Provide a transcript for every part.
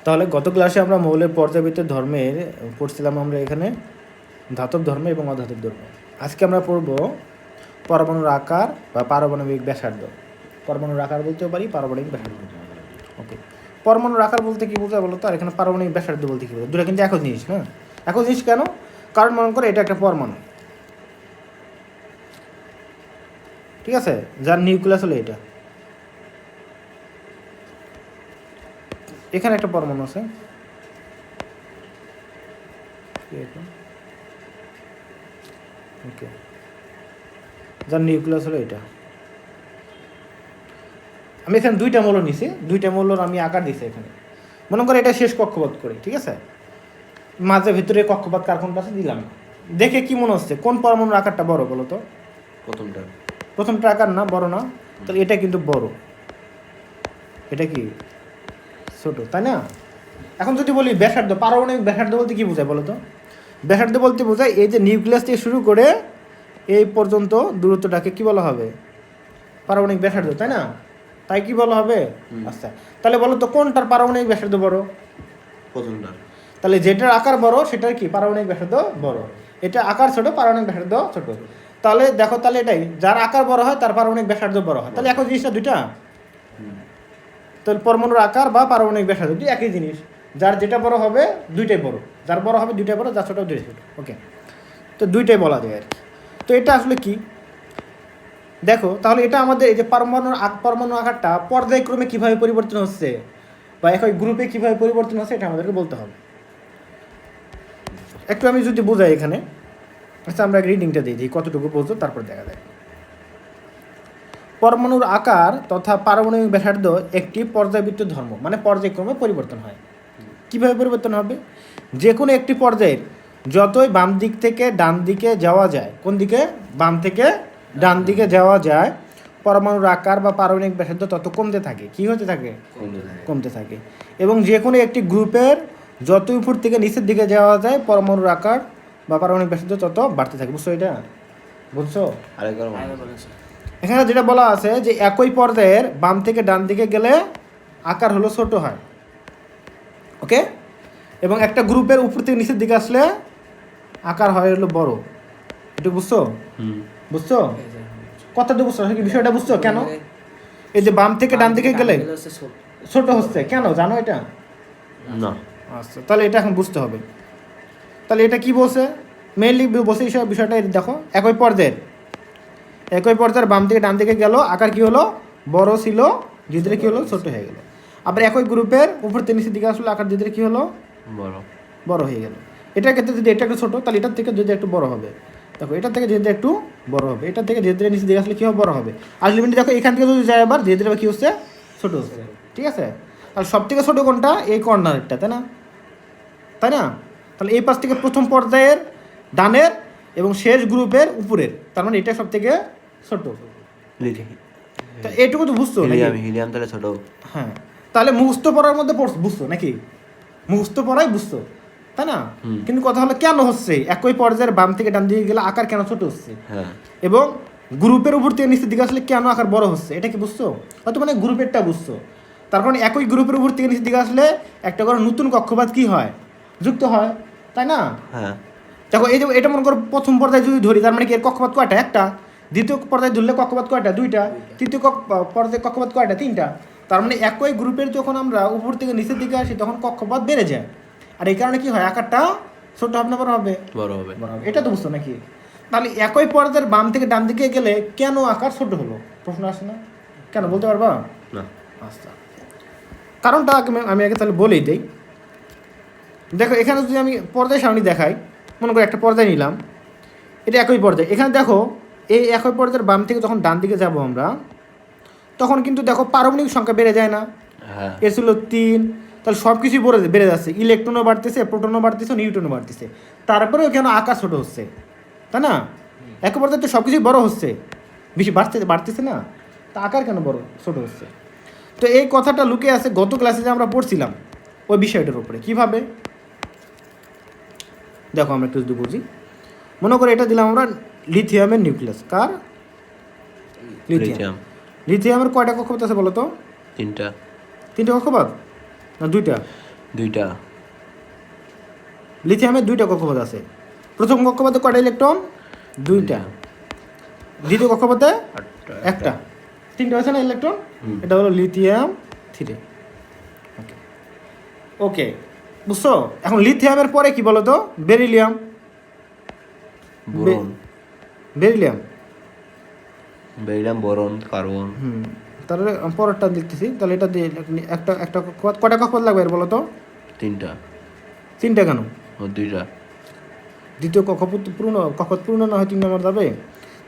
তাহলে গত ক্লাসে আমরা মৌলের পর্যায়বৃত্ত ধর্মের পড়ছিলাম আমরা এখানে ধাতব ধর্ম এবং অধাতব ধর্ম। আজকে আমরা পড়ব পরমাণুর আকার বা পারমাণবিক ব্যাসার্ধ। পরমাণুর আকার বলতেও পারি, পারমাণবিক ব্যাসার্ধ। ওকে, পরমাণুর আকার বলতে কি বোঝায় বলো তো, আর এখানে পারমাণবিক ব্যাসার্ধ বলতে কি বোঝায়? দুটো কিন্তু একই জিনিস। হ্যাঁ, একই জিনিস কেন? কারণ মনে করে এটা একটা পরমাণু, ঠিক আছে, যার নিউক্লিয়াস হলো এটা। এখানে একটা পরমাণু আছে, ওকে, যার নিউক্লিয়াস হলো এটা। আমি এখানে দুইটা মৌল নিছি, দুইটা মৌলর আমি আকার দিছি এখানে। মনে করে এটা শেষ কক্ষপথ করি, ঠিক আছে, মাঝে ভিতরে কক্ষপথ কার কোনটা আছে দিলাম। দেখে কি মনে হচ্ছে কোন পরমাণুর আকারটা বড় বলো তো? প্রথমটা আকার না, বড় না? তাহলে এটা কিন্তু বড়, এটা কি ছোট, তাই না? এখন যদি বলি ব্যাসার্ধ, পারমাণবিক ব্যাসার্ধ বলতে কি বোঝায় বলো তো? ব্যাসার্ধ বলতে বোঝায় এই যে নিউক্লিয়াস থেকে শুরু করে এই পর্যন্ত দূরত্বটাকে কি বলা হবে? পারমাণবিক ব্যাসার্ধ, তাই না? তাই কি বলা হবে? আচ্ছা, তাহলে বলো তো কোনটার পারমাণবিক ব্যাসার্ধ বড়? প্রথমটার। তাহলে যেটার আকার বড় সেটার কি পারমাণবিক ব্যাসার্ধ বড়, এটা আকার ছোট, পারমাণবিক ব্যাসার্ধ ছোট। তাহলে দেখো, তাহলে এটাই, যার আকার বড় হয় তার পারমাণবিক ব্যাসার্ধ বড় হয়। তাহলে একই জিনিসটা দুইটা। তাহলে পরমাণুর আকার বা পারমাণবিক ব্যাসার্ধ দুই একই জিনিস। যার যেটা বড় হবে দুইটাই বড়, যার বড় হবে দুইটাই বড়, যার ছোট দুইটাই ছোট। ওকে, তো দুইটাই বলা যায় আর কি। তো এটা আসলে কি দেখো, তাহলে এটা আমাদের এই যে পরমাণুর আকারটা পর্যায়ক্রমে কিভাবে পরিবর্তন হচ্ছে বা একই গ্রুপে কিভাবে পরিবর্তন হচ্ছে এটা আমাদেরকে বলতে হবে। একটু আমি যদি বোঝাই এখানে, আচ্ছা আমরা রিডিংটা দিয়ে দিই কতটুকু বুঝতো, তারপর দেখা যায়। পরমাণুর আকার তথা পারমাণবিক ব্যাসার্ধ একটি পর্যায়বৃত্ত ধর্ম, মানে পর্যায়ক্রমে পরিবর্তন হয়। কিভাবে পরিবর্তন হবে? যে কোনো একটি পর্যায়ের যতই বাম দিক থেকে ডান দিকে যাওয়া যায়, কোন দিকে? বাম থেকে ডান দিকে যাওয়া যায়, পরমাণুর আকার বা পারমাণবিক ব্যাসার্ধ তত কমতে থাকে। কি হতে থাকে? কমতে থাকে। এবং যে কোনো একটি গ্রুপের যত উপর থেকে নিচের দিকে যাওয়া যায়, পরমাণুর আকার বা পারমাণবিক ব্যাসার্ধ তত বাড়তে থাকে। বুঝছো এটা? বুঝছো? এখানে যেটা বলা আছে যে একই পর্যায়ের বাম থেকে ডান দিকে গেলে আকার হলো ছোট হয়, ওকে, এবং একটা গ্রুপের উপর থেকে নিচের দিকে আসলে আকার হয় হলো বড়। এটা বুঝছো? বুঝছো কথাটা? বুঝছো কি বিষয়টা? বুঝছো কেন এই যে বাম থেকে ডান দিকে গেলে ছোট হচ্ছে কেন, জানো এটা? না। আচ্ছা, তাহলে এটা এখন বুঝতে হবে। তাহলে এটা কি বলছে? মেইনলি বসে বিষয়টা দেখো, একই পর্যায়ের বাম থেকে ডান দিকে গেল, আকার কি হলো? বড় ছিল, ধীরে ধীরে কি হলো? ছোট হয়ে গেল। আবার একই গ্রুপের উপর থেকে নিচের দিকে আসলে আকার ধীরে ধীরে কি হলো? বড় হয়ে গেল। এটার ক্ষেত্রে যদি এটা একটু ছোট, তাহলে এটার থেকে যদি একটু বড় হবে। দেখো, এটার থেকে ধীরে ধীরে একটু বড় হবে, এটার থেকে ধীরে ধীরে নিচের দিকে আসলে কি হবে? বড় হবে। আলটিমেটলি দেখো, এখান থেকে যদি যায় আবার ধীরে ধীরে কি হচ্ছে? ছোট হচ্ছে, ঠিক আছে? তাহলে সব থেকে ছোটো কোনটা? এই কর্নারটা, তাই না? তাহলে এই পাশ থেকে প্রথম পর্যায়ের ডানের এবং শেষ গ্রুপের উপরের, তার মানে এটা সব থেকে ছোট। তা এইটুকু তো বুঝছো নাকি? হিলিয়াম তাহলে ছোট। হ্যাঁ, তাহলে মুখস্থ পড়ার মধ্যে বুঝছো নাকি? মুখস্থ পড়াই বুঝছো, তাই না? কিন্তু কথা হলো কেন হচ্ছে একই পর্যায়ের বাম থেকে ডান দিকে গেলে আকার কেন ছোট হচ্ছে, এবং গ্রুপের উপর থেকে নিচের দিকে আসলে কেন আকার বড় হচ্ছে, এটা কি বুঝছো? হয়তো মানে গ্রুপেরটা বুঝছো। তার কারণ একই গ্রুপের উপর থেকে নিচের দিকে আসলে একটা করে নতুন কক্ষপথ কি হয়? যুক্ত হয়, তাই না? দেখো, এই যে এটা মনে করো প্রথম পর্যায়ে যদি ধরি, তার মানে কি এর কক্ষপথ কয়টা? একটা। দ্বিতীয় পর্যায়ে ধরলে কক্ষপথ কয়টা? দুইটা। তৃতীয় পর্যায়ে কক্ষপথ কয়টা? তিনটা। তার মানে একই গ্রুপের যখন আমরা উপর থেকে নিচের দিকে আসি তখন কক্ষপথ বেড়ে যায়, আর এই কারণে কি হয়? আকারটা ছোট হবে না বড় হবে? বড় হবে। এটা তো বুঝছো নাকি? তাহলে একই পর্যায়ের বাম থেকে ডান দিকে গেলে কেন আকার ছোট হলো? প্রশ্ন আসে না? কেন বলতে পারবা? না। আচ্ছা, কারণটা আমি আগে তাহলে বলেই দেই। দেখো, এখানে যদি আমি পর্যায় সারণী দেখাই, মনে করি একটা পর্যায় নিলাম, এটা একই পর্যায়ে। এখানে দেখো, এই একই পর্যায়ের বাম থেকে যখন ডান দিকে যাব আমরা, তখন কিন্তু দেখো পারমাণবিক সংখ্যা বেড়ে যায় না? এর ছিল 3, তাহলে সব কিছুই বেড়ে যাচ্ছে, ইলেকট্রনও বাড়তেছে, প্রোটনও বাড়তেছে, নিউট্রনও বাড়তেছে। তারপরেও কেন আকার ছোট হচ্ছে, তাই না? একই পর্যায়ে তো সব কিছুই বড় হচ্ছে, বেশি বাড়তেছে না, তা আকার কেন বড় ছোট হচ্ছে? তো এই কথাটা লুকিয়ে আছে গত ক্লাসে যে আমরা পড়ছিলাম ওই বিষয়টার উপরে। কিভাবে দেখো, আমরা একটু যদি বুঝি, মনে করে এটা দিলাম আমরা লিথিয়ামের নিউক্লিয়াস। কার? লিথিয়ামের কয়টা কক্ষপথ আছে বলো তো? 3টা। 3টা কক্ষপথ না 2টা? দুইটা। লিথিয়ামের দুইটা কক্ষপথ আছে। প্রথম কক্ষপথে কয়টা ইলেকট্রন? দুইটা। দ্বিতীয় কক্ষপথে একটা। তিনটা হয়েছে না ইলেকট্রন? এটা হলো লিথিয়াম 3। ওকে ওকে, বুঝছো? এখন লিথিয়ামের পরে কি বলো তো? Beryllium. Boron. Beryllium, beryllium, boron, carbon. তাহলে পরেরটা দেখতেছি। তাহলে এটা দিয়ে একটা একটা কক্ষপথ, কয়টা কক্ষপথ লাগবে এর বলো তো? তিনটা। তিনটা কেন? ও দুইটা। দ্বিতীয় কক্ষপথ পূর্ণ না হয় 3 নম্বর যাবে।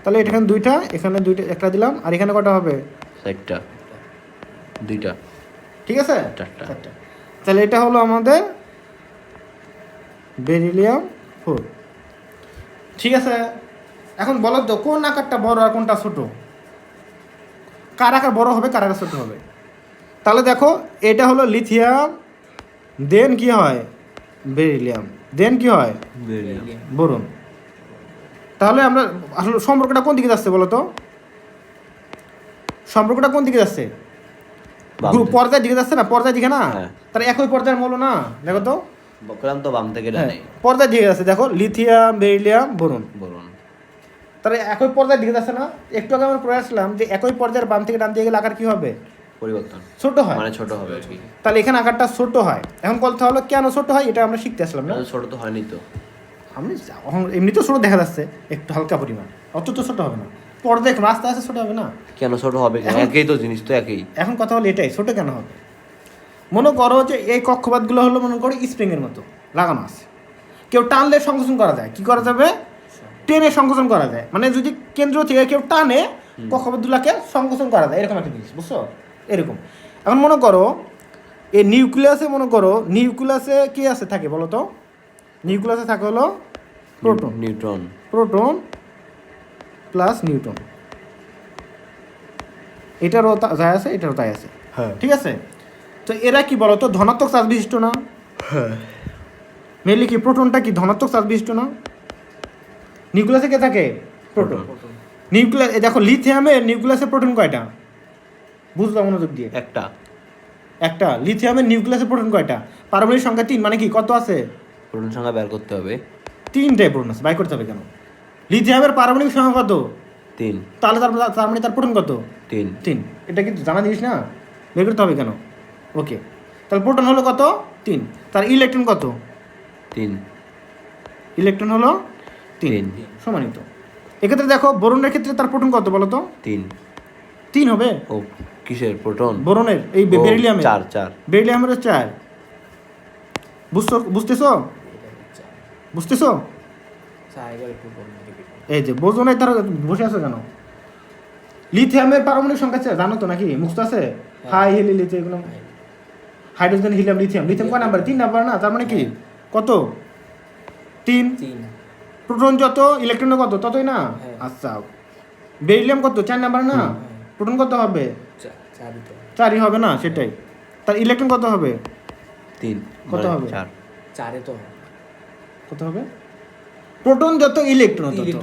তাহলে এখানে দুইটা, এখানে দুইটা, একটা দিলাম। আর এখানে কটা হবে? চারটা। দুইটা। ঠিক আছে, চারটা। তাহলে এটা হলো আমাদের বেরিলিয়াম 4। ঠিক আছে, এখন বলো তো কোন আকারটা বড় আর কোনটা ছোট? কার আকার বড় হবে, কার আকার ছোট হবে? তাহলে দেখো, এটা হলো লিথিয়াম, দেন কি হয়? বেরিলিয়াম, দেন কি হয়? বেরিলিয়াম। বোরন। তাহলে আমরা আসলে সম্পর্কটা কোন দিকে যাচ্ছে বলো তো? সম্পর্কটা কোন দিকে যাচ্ছে? পর্যায়ের দিকে যাচ্ছে না? পর্যায়ের দিকে না? হ্যাঁ। তাহলে একই পর্যায়ের মৌল না? দেখো তো, বললাম তো বাম থেকে ডানে। পর্যায়ের দিকে যাচ্ছে। দেখো, লিথিয়াম, বেরিলিয়াম, বোরন। বোরন। তাহলে একই পর্যায়ের দিকে যাচ্ছে না? একটু আগে আমরা পড়ে আসলাম যে একই পর্যায়ের বাম থেকে ডান দিকে গেলে আকার কি হবে? পরিবর্তন। ছোট হয়। মানে ছোট হবে আর কি। তাহলে এখানে আকারটা ছোট হয়। এখন কথা হলো কেন ছোট হয়, এটা আমরা শিখতে আসলাম না? ছোট তো হয়নি তো। আমি এমনিতেও ছোট দেখা যাচ্ছে, একটু হালকা পরিমাণ, অত তো ছোট হবে না। পর্যায়ে রাস্তা আছে, ছোট হবে না? কেন ছোট হবে? একই তো জিনিস তো, একই। এখন কথা হলো এটাই, ছোট কেন হবে? মনে করো যে এই কক্ষপথগুলো হলো মনে করো স্প্রিংয়ের মতো লাগানো আছে। কেউ টানলে সংকোচন করা যায়। কি করা যাবে? টেনে সংকোচন করা যায়। মানে যদি কেন্দ্র থেকে কেউ টানে, কক্ষপথগুলোকে সংকোচন করা যায়, এরকম একটা জিনিস, বুঝছো? এরকম। এখন মনে করো এই নিউক্লিয়াসে, মনে করো নিউক্লিয়াসে কি আছে থাকে বলো তো? নিউক্লিয়াসে থাকে হলো proton. Neutron. Proton plus neutron. এটারও তাই আছে, এটারও তাই আছে। হ্যাঁ। ঠিক আছে, তো এরা কি বলতো? ধনাত্মক চার্জ বিশিষ্ট না? হ্যাঁ। মেনলি কি প্রোটনটা কি ধনাত্মক চার্জ বিশিষ্ট না? নিউক্লিয়াসে কে থাকে? প্রোটন। নিউক্লিয়াস, দেখো লিথিয়ামের নিউক্লিয়াসে প্রোটন কয়টা? বুঝবা মনোযোগ দিয়ে। একটা। একটা। লিথিয়ামের নিউক্লিয়াসে প্রোটন কয়টা? পারমাণবিক সংখ্যা 3। মানে কি কত আছে? প্রোটন সংখ্যা বের করতে হবে। 3টাই প্রোটন আছে, বাই করতে হবে কেন? লিথিয়ামের পারমাণবিক সংখ্যা কত? 3। তাহলে তার মানে তার প্রোটন কত? 3। এটা কিন্তু জানা জিনিস না, বের করতে হবে কেন? ওকে, তাহলে প্রোটন হলো কত? 3। তার ইলেকট্রন কত? 3। ইলেকট্রন হলো 3। সমানিত। এক্ষেত্রে দেখো বোরনের ক্ষেত্রে তার প্রোটন কত বলো তো? 3 হবে। ও কিসের? প্রোটন? বোরনের, এই বেরিলিয়ামের। 4। বেরিলিয়ামের 4। বুঝতেছো? এই যে বোজনের তারা বসে আছে কেন? লিথিয়ামের পারমাণবিক সংখ্যা আছে জানো তো নাকি? মুখস্থ আছে? হাই হিলি লিথিয়াম, এগুলো হাইড্রোজেন, হিলিয়াম, লিথিয়াম। লিথিয়াম কয় নাম্বার? 3 নাম্বার না? তার মানে কি কত? 3। প্রোটন যত, ইলেকট্রন কত, ততই না? আচ্ছা, বেরিলিয়াম কত? 4 নাম্বার না? প্রোটন কত হবে? 4ই হবে না? সেটাই। তার ইলেকট্রন কত হবে? 3। কত হবে? 4 তো কত হবে? প্রোটন যত, ইলেকট্রন তত।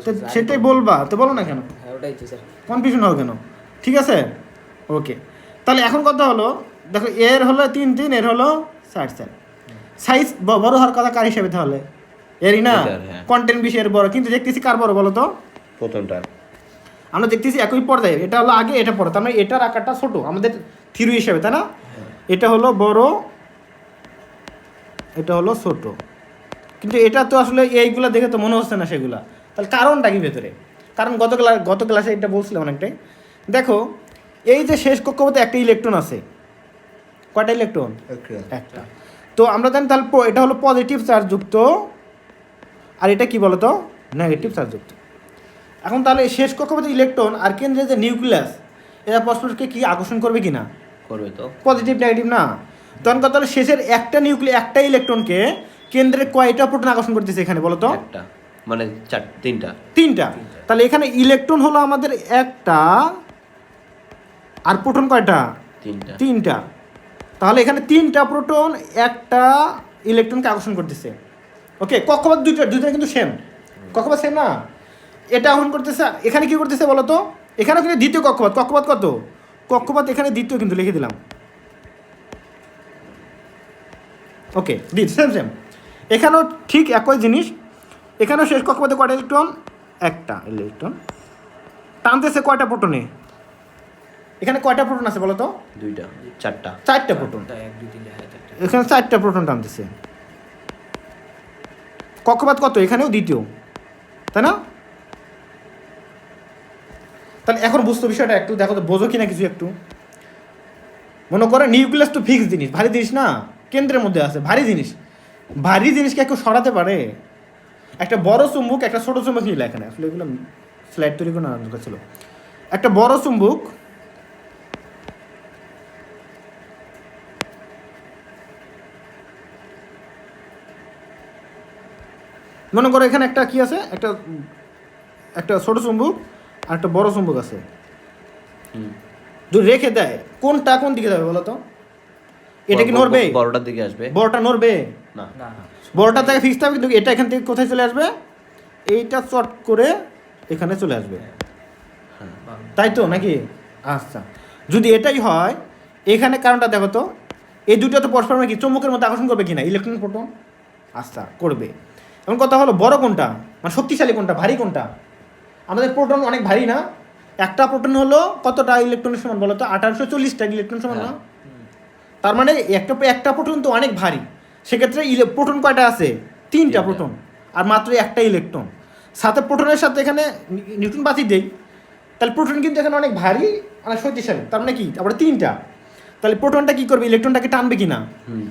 তো সেটাই বলবা তো, বলো না কেন? ওটাই তো স্যার। কনফিউশন হবে কেন? ঠিক আছে, ওকে। তাহলে এখন কথা হলো, দেখো এর হলো 3, এর হলো 4। সাইজ বড় হওয়ার কথা কার হিসাবে? তাহলে এরই না? কন্টেন্ট বিষয়ের বড়, কিন্তু দেখতেছি কার বড় বলো তো? প্রথমটা। আমরা দেখতেছি একই পর্যায়ে, এটা হলো আগে, এটা পরে, তার মানে এটার আকারটা ছোট আমাদের থিওরি হিসাবে, তাই না? এটা হলো বড়, এটা হলো ছোট। কিন্তু এটা তো আসলে এইগুলা দেখে তো মনে হচ্ছে না সেগুলা। তাহলে কারণটা কি ভেতরে? কারণ গত ক্লাসে এটা বলছিলাম অনেকটাই। দেখো এই যে শেষ কক্ষপথে একটা ইলেকট্রন আছে। কয়টা ইলেকট্রন? একটা। তো আমরা জানি তাহলে এটা হলো পজিটিভ চার্জ যুক্ত, আর এটা কি বলতো? নেগেটিভ চার্জ যুক্ত। এখন তাহলে শেষ কক্ষপথে ইলেকট্রন আর কেন্দ্রে যে নিউক্লিয়াস, এরা পরস্পরকে কি আকর্ষণ করবে কিনা? করবে তো। পজিটিভ নেগেটিভ না? তখন কথা হলো শেষের একটা একটা ইলেকট্রনকে কেন্দ্রে কয়টা প্রোটন আকর্ষণ করতেছে এখানে বলো তো? একটা। মানে 3টা। 3টা। তাহলে এখানে ইলেকট্রন হলো আমাদের একটা, আর প্রোটন কয়টা? 3টা। তাহলে এখানে 3টা প্রোটন একটা ইলেকট্রনকে আকর্ষণ করতেছে। ওকে, কক্ষপথ দুইটা কিন্তু সেম, কক্ষপথ সেম না? এটা আকর্ষণ করতেছে, এখানে কি করতেছে বলো তো? এখানে কিন্তু দ্বিতীয় কক্ষপথ কত? কক্ষপথ এখানে দ্বিতীয়, কিন্তু লিখে দিলাম। ওকে দিন সেম এখানেও ঠিক একই জিনিস, এখানেও শেষ কক্ষপথে কয়টা ইলেকট্রন, একটা ইলেকট্রন টানতেছে কয়টা প্রোটনে, এখানে কয়টা প্রোটন আছে বলো তো, দুইটা, চারটা, চারটা প্রোটন, 1 2 3 4 এখানে চারটা প্রোটন টানতেছে। কক্ষপথ কত, এখানেও দ্বিতীয়, তাই না? তাহলে এখন বুঝতো বিষয়টা একটু, দেখো তো বোঝো কিনা কিছু একটু। মনে করে নিউক্লিয়াস তো ফিক্স জিনিস, ভারী জিনিস না, কেন্দ্রের মধ্যে আছে, ভারী জিনিস, ভারী জিনিসকে কেউ সরাতে পারে? একটা বড় চুম্বক, একটা ছোট চুম্বক নিলে, এখানে আসলে এগুলো স্লাইড তৈরি করে আনন্দ ছিল। একটা বড় চুম্বক মনে করো এখানে একটা কি আছে, একটা একটা ছোট চুম্বক আর একটা বড় চুম্বক আছে, যদি রেখে দেয় কোনটা কোন দিকে যাবে বলো তো? এটা কি নড়বে? বড়টার দিকে আসবে। বড়টা নড়বে না, না বড়টা থেকে ফিক্স থাকবে, কিন্তু এটা এখান থেকে কোথায় চলে আসবে, এইটা চট করে এখানে চলে আসবে, তাই তো নাকি? আচ্ছা, যদি এটাই হয় এখানে কারণটা দেখো তো, এই দুটো তো পরস্পর কি চুম্বকের মধ্যে আকর্ষণ করবে কিনা ইলেকট্রন প্রোটন? আচ্ছা করবে। এমন কথা হলো বড় কোনটা, মানে শক্তিশালী কোনটা, ভারী কোনটা? আমাদের প্রোটন অনেক ভারী না? একটা প্রোটন হলো কতটা ইলেকট্রনের সমান বলো তো? 1840টা ইলেকট্রন সমান না? তার মানে একটা প্রোটন তো অনেক ভারী। সেক্ষেত্রে প্রোটন কয়টা আছে? তিনটা প্রোটন, আর মাত্র একটা ইলেকট্রন। সাথে প্রোটনের সাথে এখানে নিউটন বাতি দেই, তাহলে প্রোটন কিন্তু এখানে অনেক ভারী, অনেক শক্তিশালী, তার মানে কি আবার তিনটা। তাহলে প্রোটনটা কি করবে, ইলেকট্রনটাকে টানবে কিনা,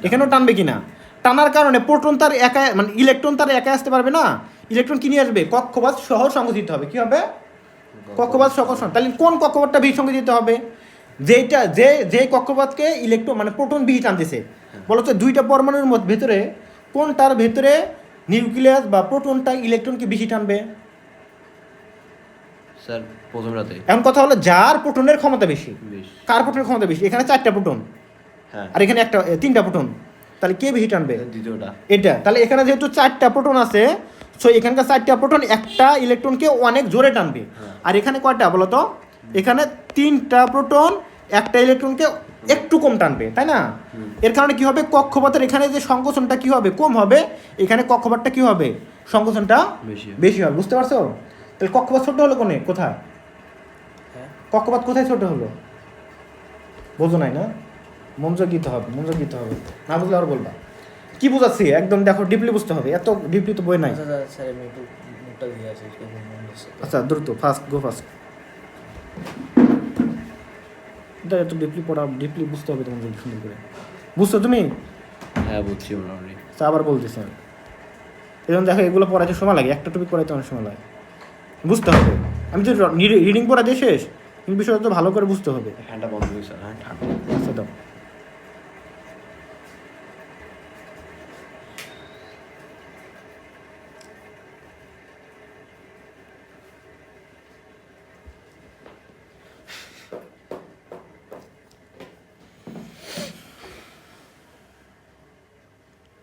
এখানেও টানবে কিনা। টানার কারণে প্রোটন তার একা, মানে ইলেকট্রন তার একা আসতে পারবে না, ইলেকট্রন কি নিয়ে আসবে, কক্ষপথ সহ সংগঠিত হবে। কি হবে? কক্ষপথ সহ। তাহলে কোন কক্ষপথটা বেশি সংগঠিত হবে? যেটা যে কক্ষপথকে ইলেকট্রন মানে প্রোটন বেশি টানতেছে, বলো তো দুইটা পরমাণুর ভেতরে কোনটার ভেতরে নিউক্লিয়াস বা প্রোটনটা ইলেকট্রনকে বেশি টানবে? স্যার প্রথমটাতে। এখন কথা হলো যার প্রোটনের ক্ষমতা বেশি। বেশ। কার প্রোটনের ক্ষমতা বেশি? এখানে চারটা প্রোটন, হ্যাঁ, আর এখানে তিনটা প্রোটন, তাহলে কে বেশি টানবে? দ্বিতীয়টা। এটা। তাহলে এখানে যেহেতু চারটা প্রোটন আছে, সো এখানকার চারটা প্রোটন একটা ইলেকট্রনকে অনেক জোরে টানবে। আর এখানে কয়টা বলো তো? এখানে তিনটা প্রোটন একটা ইলেকট্রনকে একটু কম টানবে, তাই না? এর কারণে কি হবে, কক্ষপথের এখানে যে সংকোচনটা কি হবে, কম হবে। এখানে কক্ষপথটা কি হবে, সংকোচনটা বেশি হবে। বুঝতে পারছো? তাহলে কক্ষপথ ছোট হলো কোথায়? কক্ষপথ কোথায় ছোট হলো? বোঝো নাই না? মনোযোগ দিতে হবে, মনোযোগ দিতে হবে, না বুঝলে আর বলবা। কি বুঝাচ্ছি একদম দেখো, ডিপলি বুঝতে হবে, এত ডিপলি তো বই নাই। আচ্ছা স্যার আমি একটু মুখটা দিয়ে আসি, একটু মন দিচ্ছে। আচ্ছা দ্রুত, ফাস্ট গো ফাস্ট। এত ডিপলি পড়া, ডিপলি বুঝতে হবে তোমার, সুন্দর করে বুঝছো তুমি? হ্যাঁ বুঝছি মোটামুটি। আচ্ছা আবার বলতেছি আমি, এরকম দেখো এগুলো পড়াতে সময় লাগে, একটা টপিক পড়াইতে অনেক সময় লাগে, বুঝতে হবে। আমি তো রিডিং পড়া দিয়ে শেষ, কিন্তু বিষয়টা তো ভালো করে বুঝতে হবে। ফ্যানটা বন্ধ করি স্যার। হ্যাঁ আচ্ছা দাও।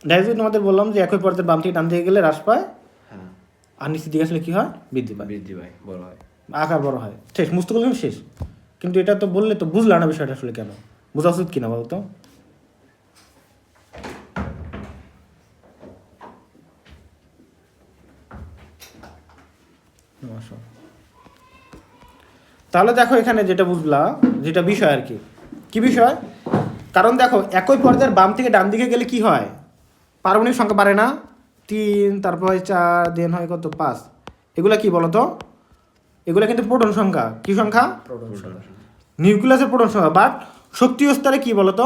ডাইরেক্ট তোমাদের বললাম যে একই পর্যায়ের বাম থেকে ডান দিকে গেলে হ্রাস পায়, হ্যাঁ, আর নিচের দিকে আসলে কি হয়, বৃদ্ধি পায়, বৃদ্ধি পায়, বড় হয়, আকার বড় হয়। শেষ, মুস্ত করলাম শেষ। কিন্তু এটা তো বললে তো বুঝলাম না বিষয়টা আসলে কেন, বোঝা উচিত কিনা বলতো? তাহলে দেখো এখানে যেটা বুঝলা, যেটা বিষয় আর কি, কি বিষয়? কারণ দেখো একই পর্যায়ের বাম থেকে ডান দিকে গেলে কি হয়, পারমাণবিক সংখ্যা বাড়ে না? 3, তারপর হয় 4, দেন হয় কত, 5। এগুলা কি বলতো? এগুলা কিন্তু প্রোটন সংখ্যা। কি সংখ্যা? প্রোটন সংখ্যা। নিউক্লিয়াসের প্রোটন সংখ্যা। বাট শক্তি স্তরে কি বলতো?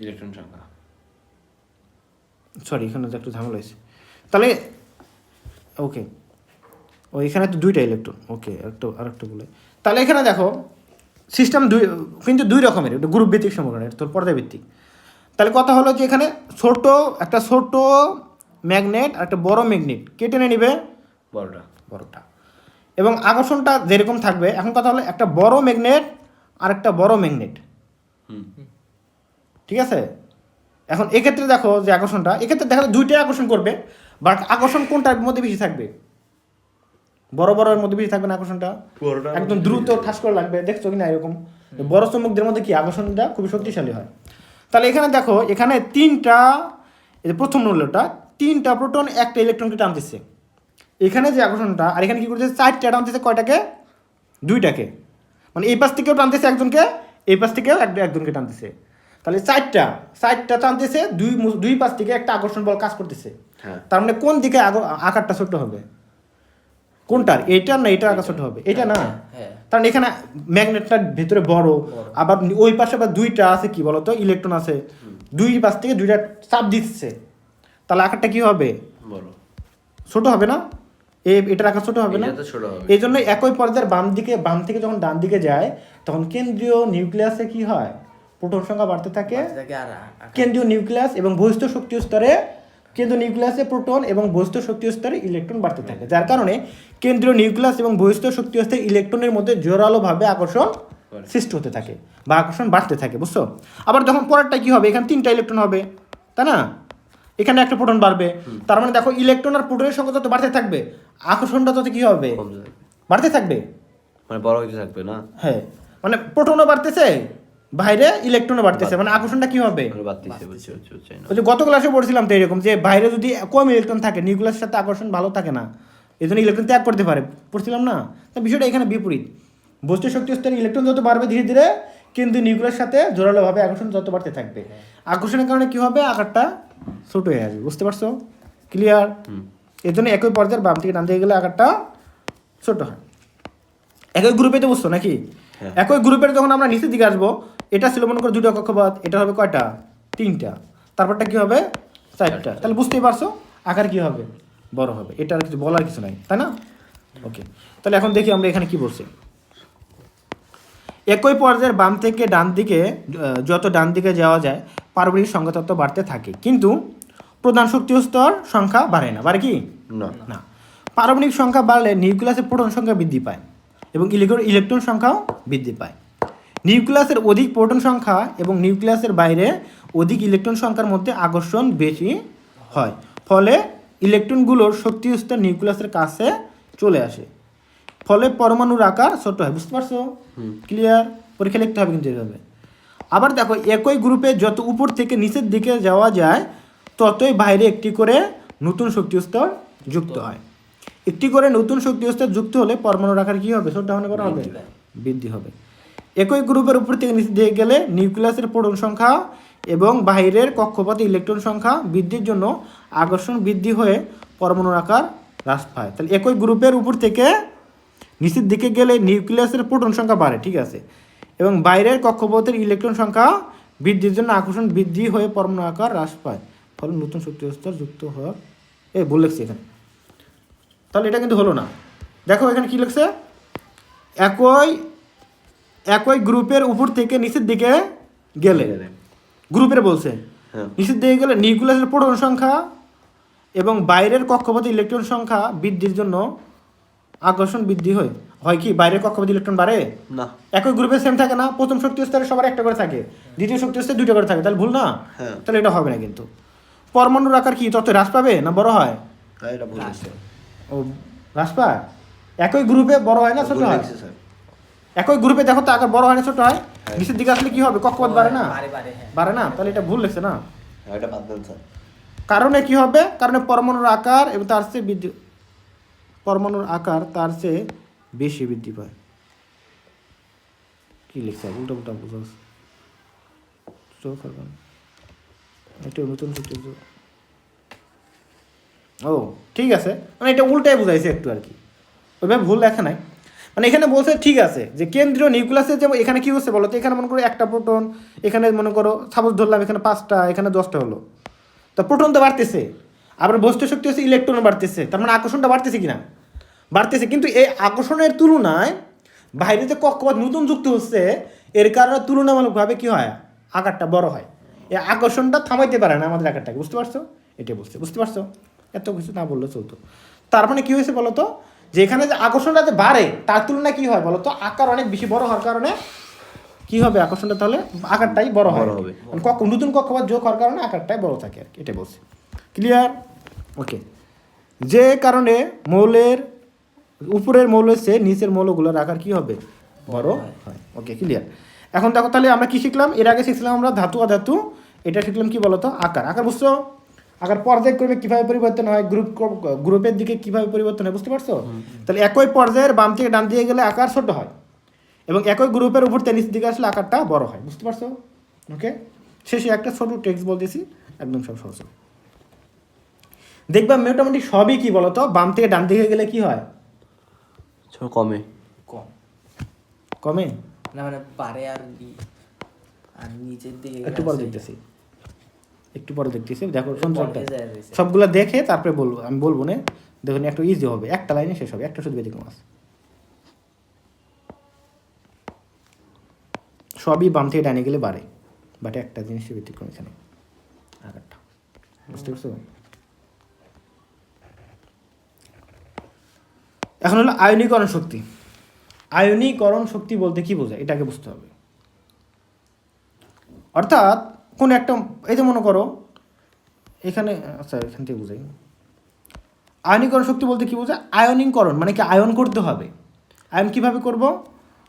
ইলেকট্রন সংখ্যা। সরি, এখানে তো একটু ঝামেলা হয়েছে। তাহলে ওকে, এখানে তো দুইটা ইলেকট্রন, ওকে আরেকটা বলে। তাহলে এখানে দেখো সিস্টেম কিন্তু দুই রকমের, একটা গ্রুপ ভিত্তিক সমীকরণ, তোর পর্যায় ভিত্তিক। তাহলে কথা হলো যে এখানে একটা ছোট ম্যাগনেট আর একটা বড় ম্যাগনেট কে টেনে নিবে? বড়টা। এবং আকর্ষণটা যেরকম থাকবে, এখন কথা হলো একটা বড় ম্যাগনেট আর একটা বড় ম্যাগনেট, ঠিক আছে? এখন এক্ষেত্রে দেখো যে আকর্ষণটা, এক্ষেত্রে দেখা যায় দুইটাই আকর্ষণ করবে, বাট আকর্ষণ কোনটার মধ্যে বেশি থাকবে? বড়ের মধ্যে বেশি থাকবে না আকর্ষণটা, একদম দ্রুত ঠাস করে লাগবে। দেখছো কিনা এরকম বড় চুম্বকদের মধ্যে কি আকর্ষণটা খুবই শক্তিশালী হয়। তাহলে এখানে দেখো, এখানে তিনটা এই যে প্রথম মূল্যটা 3টা প্রোটন 1টা ইলেকট্রনকে টানতেছে, এখানে যে আকর্ষণটা, আর এখানে কি করতেছে 4টা টানতেছে কয়টাকে, 2টাকে, মানে এই পাশ থেকেও টানতেছে একজনকে, এই পাশ থেকেও একজনকে টানতেছে, তাহলে 4টা টানতেছে, দুই পাশ থেকে একটা আকর্ষণ বল কাজ করতেছে। হ্যাঁ। তার মানে কোন দিকে আকারটা ছোট হবে, কোনটার, এইটার না এইটার আকার ছোট হবে, এটা না, হ্যাঁ। কারণ এখানে ম্যাগনেটটার ভিতরে বড়, আবার ওই পাশে আবার 2টা আছে কি বলতো, ইলেকট্রন আছে, দুই পাশ থেকে 2টা চাপ দিচ্ছে, তাহলে আকারটা কি হবে, বড়, ছোট হবে না, এটার আকার ছোট হবে না। এটা তো ছোট হবে। এই জন্য একই পর্যায়ের বাম থেকে যখন ডান দিকে যায় তখন কেন্দ্রীয় নিউক্লিয়াসে কি হয়, প্রোটন সংখ্যা বাড়তে থাকে। কেন্দ্রীয় নিউক্লিয়াস এবং বহিস্থ শক্তি স্তরে, কেন্দ্রীয় নিউক্লিয়াসে প্রোটন এবং বহিস্থ শক্তি স্তরে ইলেকট্রন বাড়তে থাকে, যার কারণে কেন্দ্রীয় নিউক্লিয়াস এবং বহিস্থ শক্তি স্তরে ইলেকট্রনের মধ্যে জোরালোভাবে আকর্ষণ সৃষ্টি হতে থাকে বা আকর্ষণ বাড়তে থাকে, বুঝছো। আবার যখন পরেরটা কি হবে, এখানে 3টা ইলেকট্রন হবে, তাই না, এখানে একটা প্রোটন বাড়বে, তার মানে দেখো ইলেকট্রন আর প্রোটনের সংখ্যা যত বাড়তে থাকবে আকর্ষণটা তত কি হবে, কমতে থাকবে। বাড়তে থাকবে। মানে বড় হইতে থাকবে না, হ্যাঁ, মানে প্রোটনও বাড়তেছে, বাইরে ইলেকট্রনও বাড়তেছে, মানে আকর্ষণটা কি হবে, মানে বাড়তিছে, বুঝছি না। ওই যে গত ক্লাসে পড়ছিলাম তো এরকম, যে বাইরে যদি কম ইলেকট্রন থাকে নিউক্লিয়াসের সাথে আকর্ষণ ভালো থাকে না, এই জন্য ইলেকট্রন ত্যাগ করতে পারে, পড়ছিলাম না। তো বিষয়টা এখানে বিপরীত, বস্তু শক্তি স্তরে ইলেকট্রন যত বাড়বে ধীরে ধীরে, কিন্তু নিউক্লিয়াসের সাথে জোরালোভাবে আকর্ষণ যত বাড়তে থাকবে, আকর্ষণের কারণে কি হবে, আকারটা ছোট হয়ে আসবে, বুঝতে পারছো, ক্লিয়ার। এর জন্য একই পর্যায়ের বাম থেকে ডান দিকে গেলে আকারটা ছোট হয়। একই গ্রুপে তো বুঝছো নাকি, একই গ্রুপের যখন আমরা নিচের দিকে আসবো, এটা ছিল মনে করো 2টা কক্ষপথ, এটা হবে কয়টা, 3টা, তারপরটা কি হবে 4টা, তাহলে বুঝতেই পারছো আকার কি হবে, বড় হবে, এটা আর কিছু বলার কিছু নাই, তাই না। ওকে, তাহলে এখন দেখি আমরা এখানে কি বলছি। একই পর্যায়ের বাম থেকে ডান দিকে যত ডান দিকে যাওয়া যায় পারমাণবিক সংখ্যা তত বাড়তে থাকে, কিন্তু প্রধান শক্তি স্তর সংখ্যা বাড়ে না, বাড়ে কি না। পারমাণবিক সংখ্যা বাড়লে নিউক্লিয়াসের প্রোটন সংখ্যা বৃদ্ধি পায় এবং ইলেকট্রন সংখ্যাও বৃদ্ধি পায়। নিউক্লিয়াসের অধিক প্রোটন সংখ্যা এবং নিউক্লিয়াসের বাইরে অধিক ইলেকট্রন সংখ্যার মধ্যে আকর্ষণ বেশি হয়, ফলে ইলেকট্রনগুলোর শক্তি স্তর নিউক্লিয়াসের কাছে চলে আসে, ফলে পরমাণুর আকার ছোট হয়, বুঝতে পারছো, ক্লিয়ার। পরীক্ষা লিখতে হবে কিন্তু এভাবে। আবার দেখো একই গ্রুপে যত উপর থেকে নিচের দিকে যাওয়া যায় ততই বাইরে একটি করে নতুন শক্তি স্তর যুক্ত হয়, একটি করে নতুন শক্তি স্তর যুক্ত হলে পরমাণুর আকার কি হবে, ছোট মনে করা হবে, বৃদ্ধি হবে। একই গ্রুপের উপর থেকে নিচে দিকে গেলে নিউক্লিয়াসের প্রোটন সংখ্যা এবং বাইরের কক্ষপথে ইলেকট্রন সংখ্যা বৃদ্ধির জন্য আকর্ষণ বৃদ্ধি হয়ে পরমাণুর আকার হ্রাস পায়। তাহলে একই গ্রুপের উপর থেকে নিচের দিকে গেলে নিউক্লিয়াসের প্রোটন সংখ্যা বাড়ে, ঠিক আছে, এবং বাইরের কক্ষপথের ইলেকট্রন সংখ্যা বৃদ্ধির জন্য আকর্ষণ বৃদ্ধি হয়ে পরমাণু আকার হ্রাস পায়, ফলে নতুন শক্তি স্তর যুক্ত হওয়ার ভুল লিখছি এখানে, তাহলে এটা কিন্তু হলো না। দেখো এখানে কি লিখছে, একই গ্রুপের উপর থেকে নিচের দিকে গেলে, গ্রুপের বলছে, নিচের দিকে গেলে নিউক্লিয়াসের প্রোটন সংখ্যা এবং বাইরের কক্ষপথে ইলেকট্রন সংখ্যা বৃদ্ধির জন্য আকর্ষণ বৃদ্ধি হয় কি, বাইরের কক্ষপথে ইলেকট্রন বাড়ে না, একই গ্রুপে সেম থাকে না, প্রথম শক্তি স্তরে সবার একটা করে থাকে, দ্বিতীয় শক্তি স্তরে 2টা করে থাকে, তাহলে ভুল না, তাহলে এটা হবে না। কিন্তু পরমাণুর আকার কি তত হ্রাস পাবে না বড় হয়, ও হ্রাস পায়, একই গ্রুপে বড় হয় না ছোট হয়, একই গ্রুপে দেখো তো আকার বড় হয় না ছোট হয়, নিচের দিকে আসলে কি হবে, কক্ষপথ বাড়ে না, বাড়ে না, তাহলে এটা ভুল লিখছে না। কারণে কি হবে, কারণে পরমাণুর আকার এবং তার চেয়ে বৃদ্ধি, পরমাণুর আকার তার চেয়ে বেশি বৃদ্ধি পায়, কি লিখছে উল্টা উল্টা বুঝাস, একটা নতুন ও ঠিক আছে, মানে এটা উল্টাই বুঝাইছে একটু আর কি, ওইভাবে ভুল লেখা নাই। মানে এখানে বলছে ঠিক আছে যে কেন্দ্রীয় নিউক্লিয়াসে যে এখানে কি হচ্ছে বলো তো, এখানে মনে করো একটা প্রোটন, এখানে মনে করো সাপোজ ধরলাম এখানে 5টা, এখানে 10টা হলো, তো প্রোটন তো বাড়তেছে, আবার বস্তু শক্তি হচ্ছে ইলেকট্রন বাড়তেছে, তার মানে আকর্ষণটা বাড়তেছে কিনা, বাড়তেছে, কিন্তু এই আকর্ষণের তুলনায় বাইরে যে কক্ষপথ নতুন যুক্ত হচ্ছে এর কারণে তুলনামূলকভাবে কি হয়, আকারটা বড় হয়, এই আকর্ষণটা থামাইতে পারে না আমাদের আকারটাকে, বুঝতে পারছো, এটাই বলছে, বুঝতে পারছো, এত কিছু না বললে চলতো। তার মানে কি হয়েছে বলো তো, যে এখানে যে আকর্ষণটা যে বাড়ে তার তুলনায় কি হয় বলো তো, আকার অনেক বেশি বড় হওয়ার কারণে কি হবে, আকর্ষণটা তাহলে আকারটাই বড় হবে, নতুন কক্ষপথ যোগ হওয়ার কারণে আকারটাই বড় থাকে আর কি, এটাই বলছে, ক্লিয়ার। ওকে, যে কারণে মৌলের উপরের মৌলের চেয়ে নিচের মৌলগুলোর আকার কি হবে, বড় হয়। ওকে, ক্লিয়ার। এখন দেখো তাহলে আমরা কি শিখলাম, এর আগে শিখলাম আমরা ধাতু অধাতু, এটা শিখলাম কি বলতো, আকার, আকার বুঝছো, আকার পর্যায়ক্রমে কিভাবে পরিবর্তন হয়, গ্রুপের দিকে কিভাবে পরিবর্তন হয়, বুঝতে পারছো? তাহলে একই পর্যায়ের বাম থেকে ডান দিকে গেলে আকার ছোট হয় এবং একই গ্রুপের উপর থেকে নিচের দিকে আসলে আকারটা বড় হয়, বুঝতে পারছো? ওকে, শেষে একটা ছোট টেক্সট বলতেছি, একদম সব সহজ। দেখবা মোটামুটি সবই কি বলতো, বাম থেকে ডান দিকে গেলে কি হয়? কমে। কম কমে। না মানে পারে আর আর নিচের দিকে একটু পরে দেখতেছি, দেখো সংযোগটা বন্ধে যায় রয়েছে। সবগুলা দেখে তারপরে বলবো, আমি বলবো না, দেখুন একটু ইজি হবে, একটা লাইনে শেষ হবে, একটা শুধু ব্যতিক্রম আছে। সবই বাম থেকে ডানে গেলে বাড়ে, বাট একটা জিনিস ব্যতিক্রম এখানে, আকারটা, বুঝতে পারছো? এখন হলো আয়নীকরণ শক্তি। আয়নীকরণ শক্তি বলতে কি বোঝায় এটাকে বুঝতে হবে। অর্থাৎ কোন একটা, এই যে মনে করো এখানে, আচ্ছা এখান থেকে বুঝাই, আয়নীকরণ শক্তি বলতে কি বোঝায়? আয়নীকরণ মানে কি, আয়ন করতে হবে। আয়ন কিভাবে করব?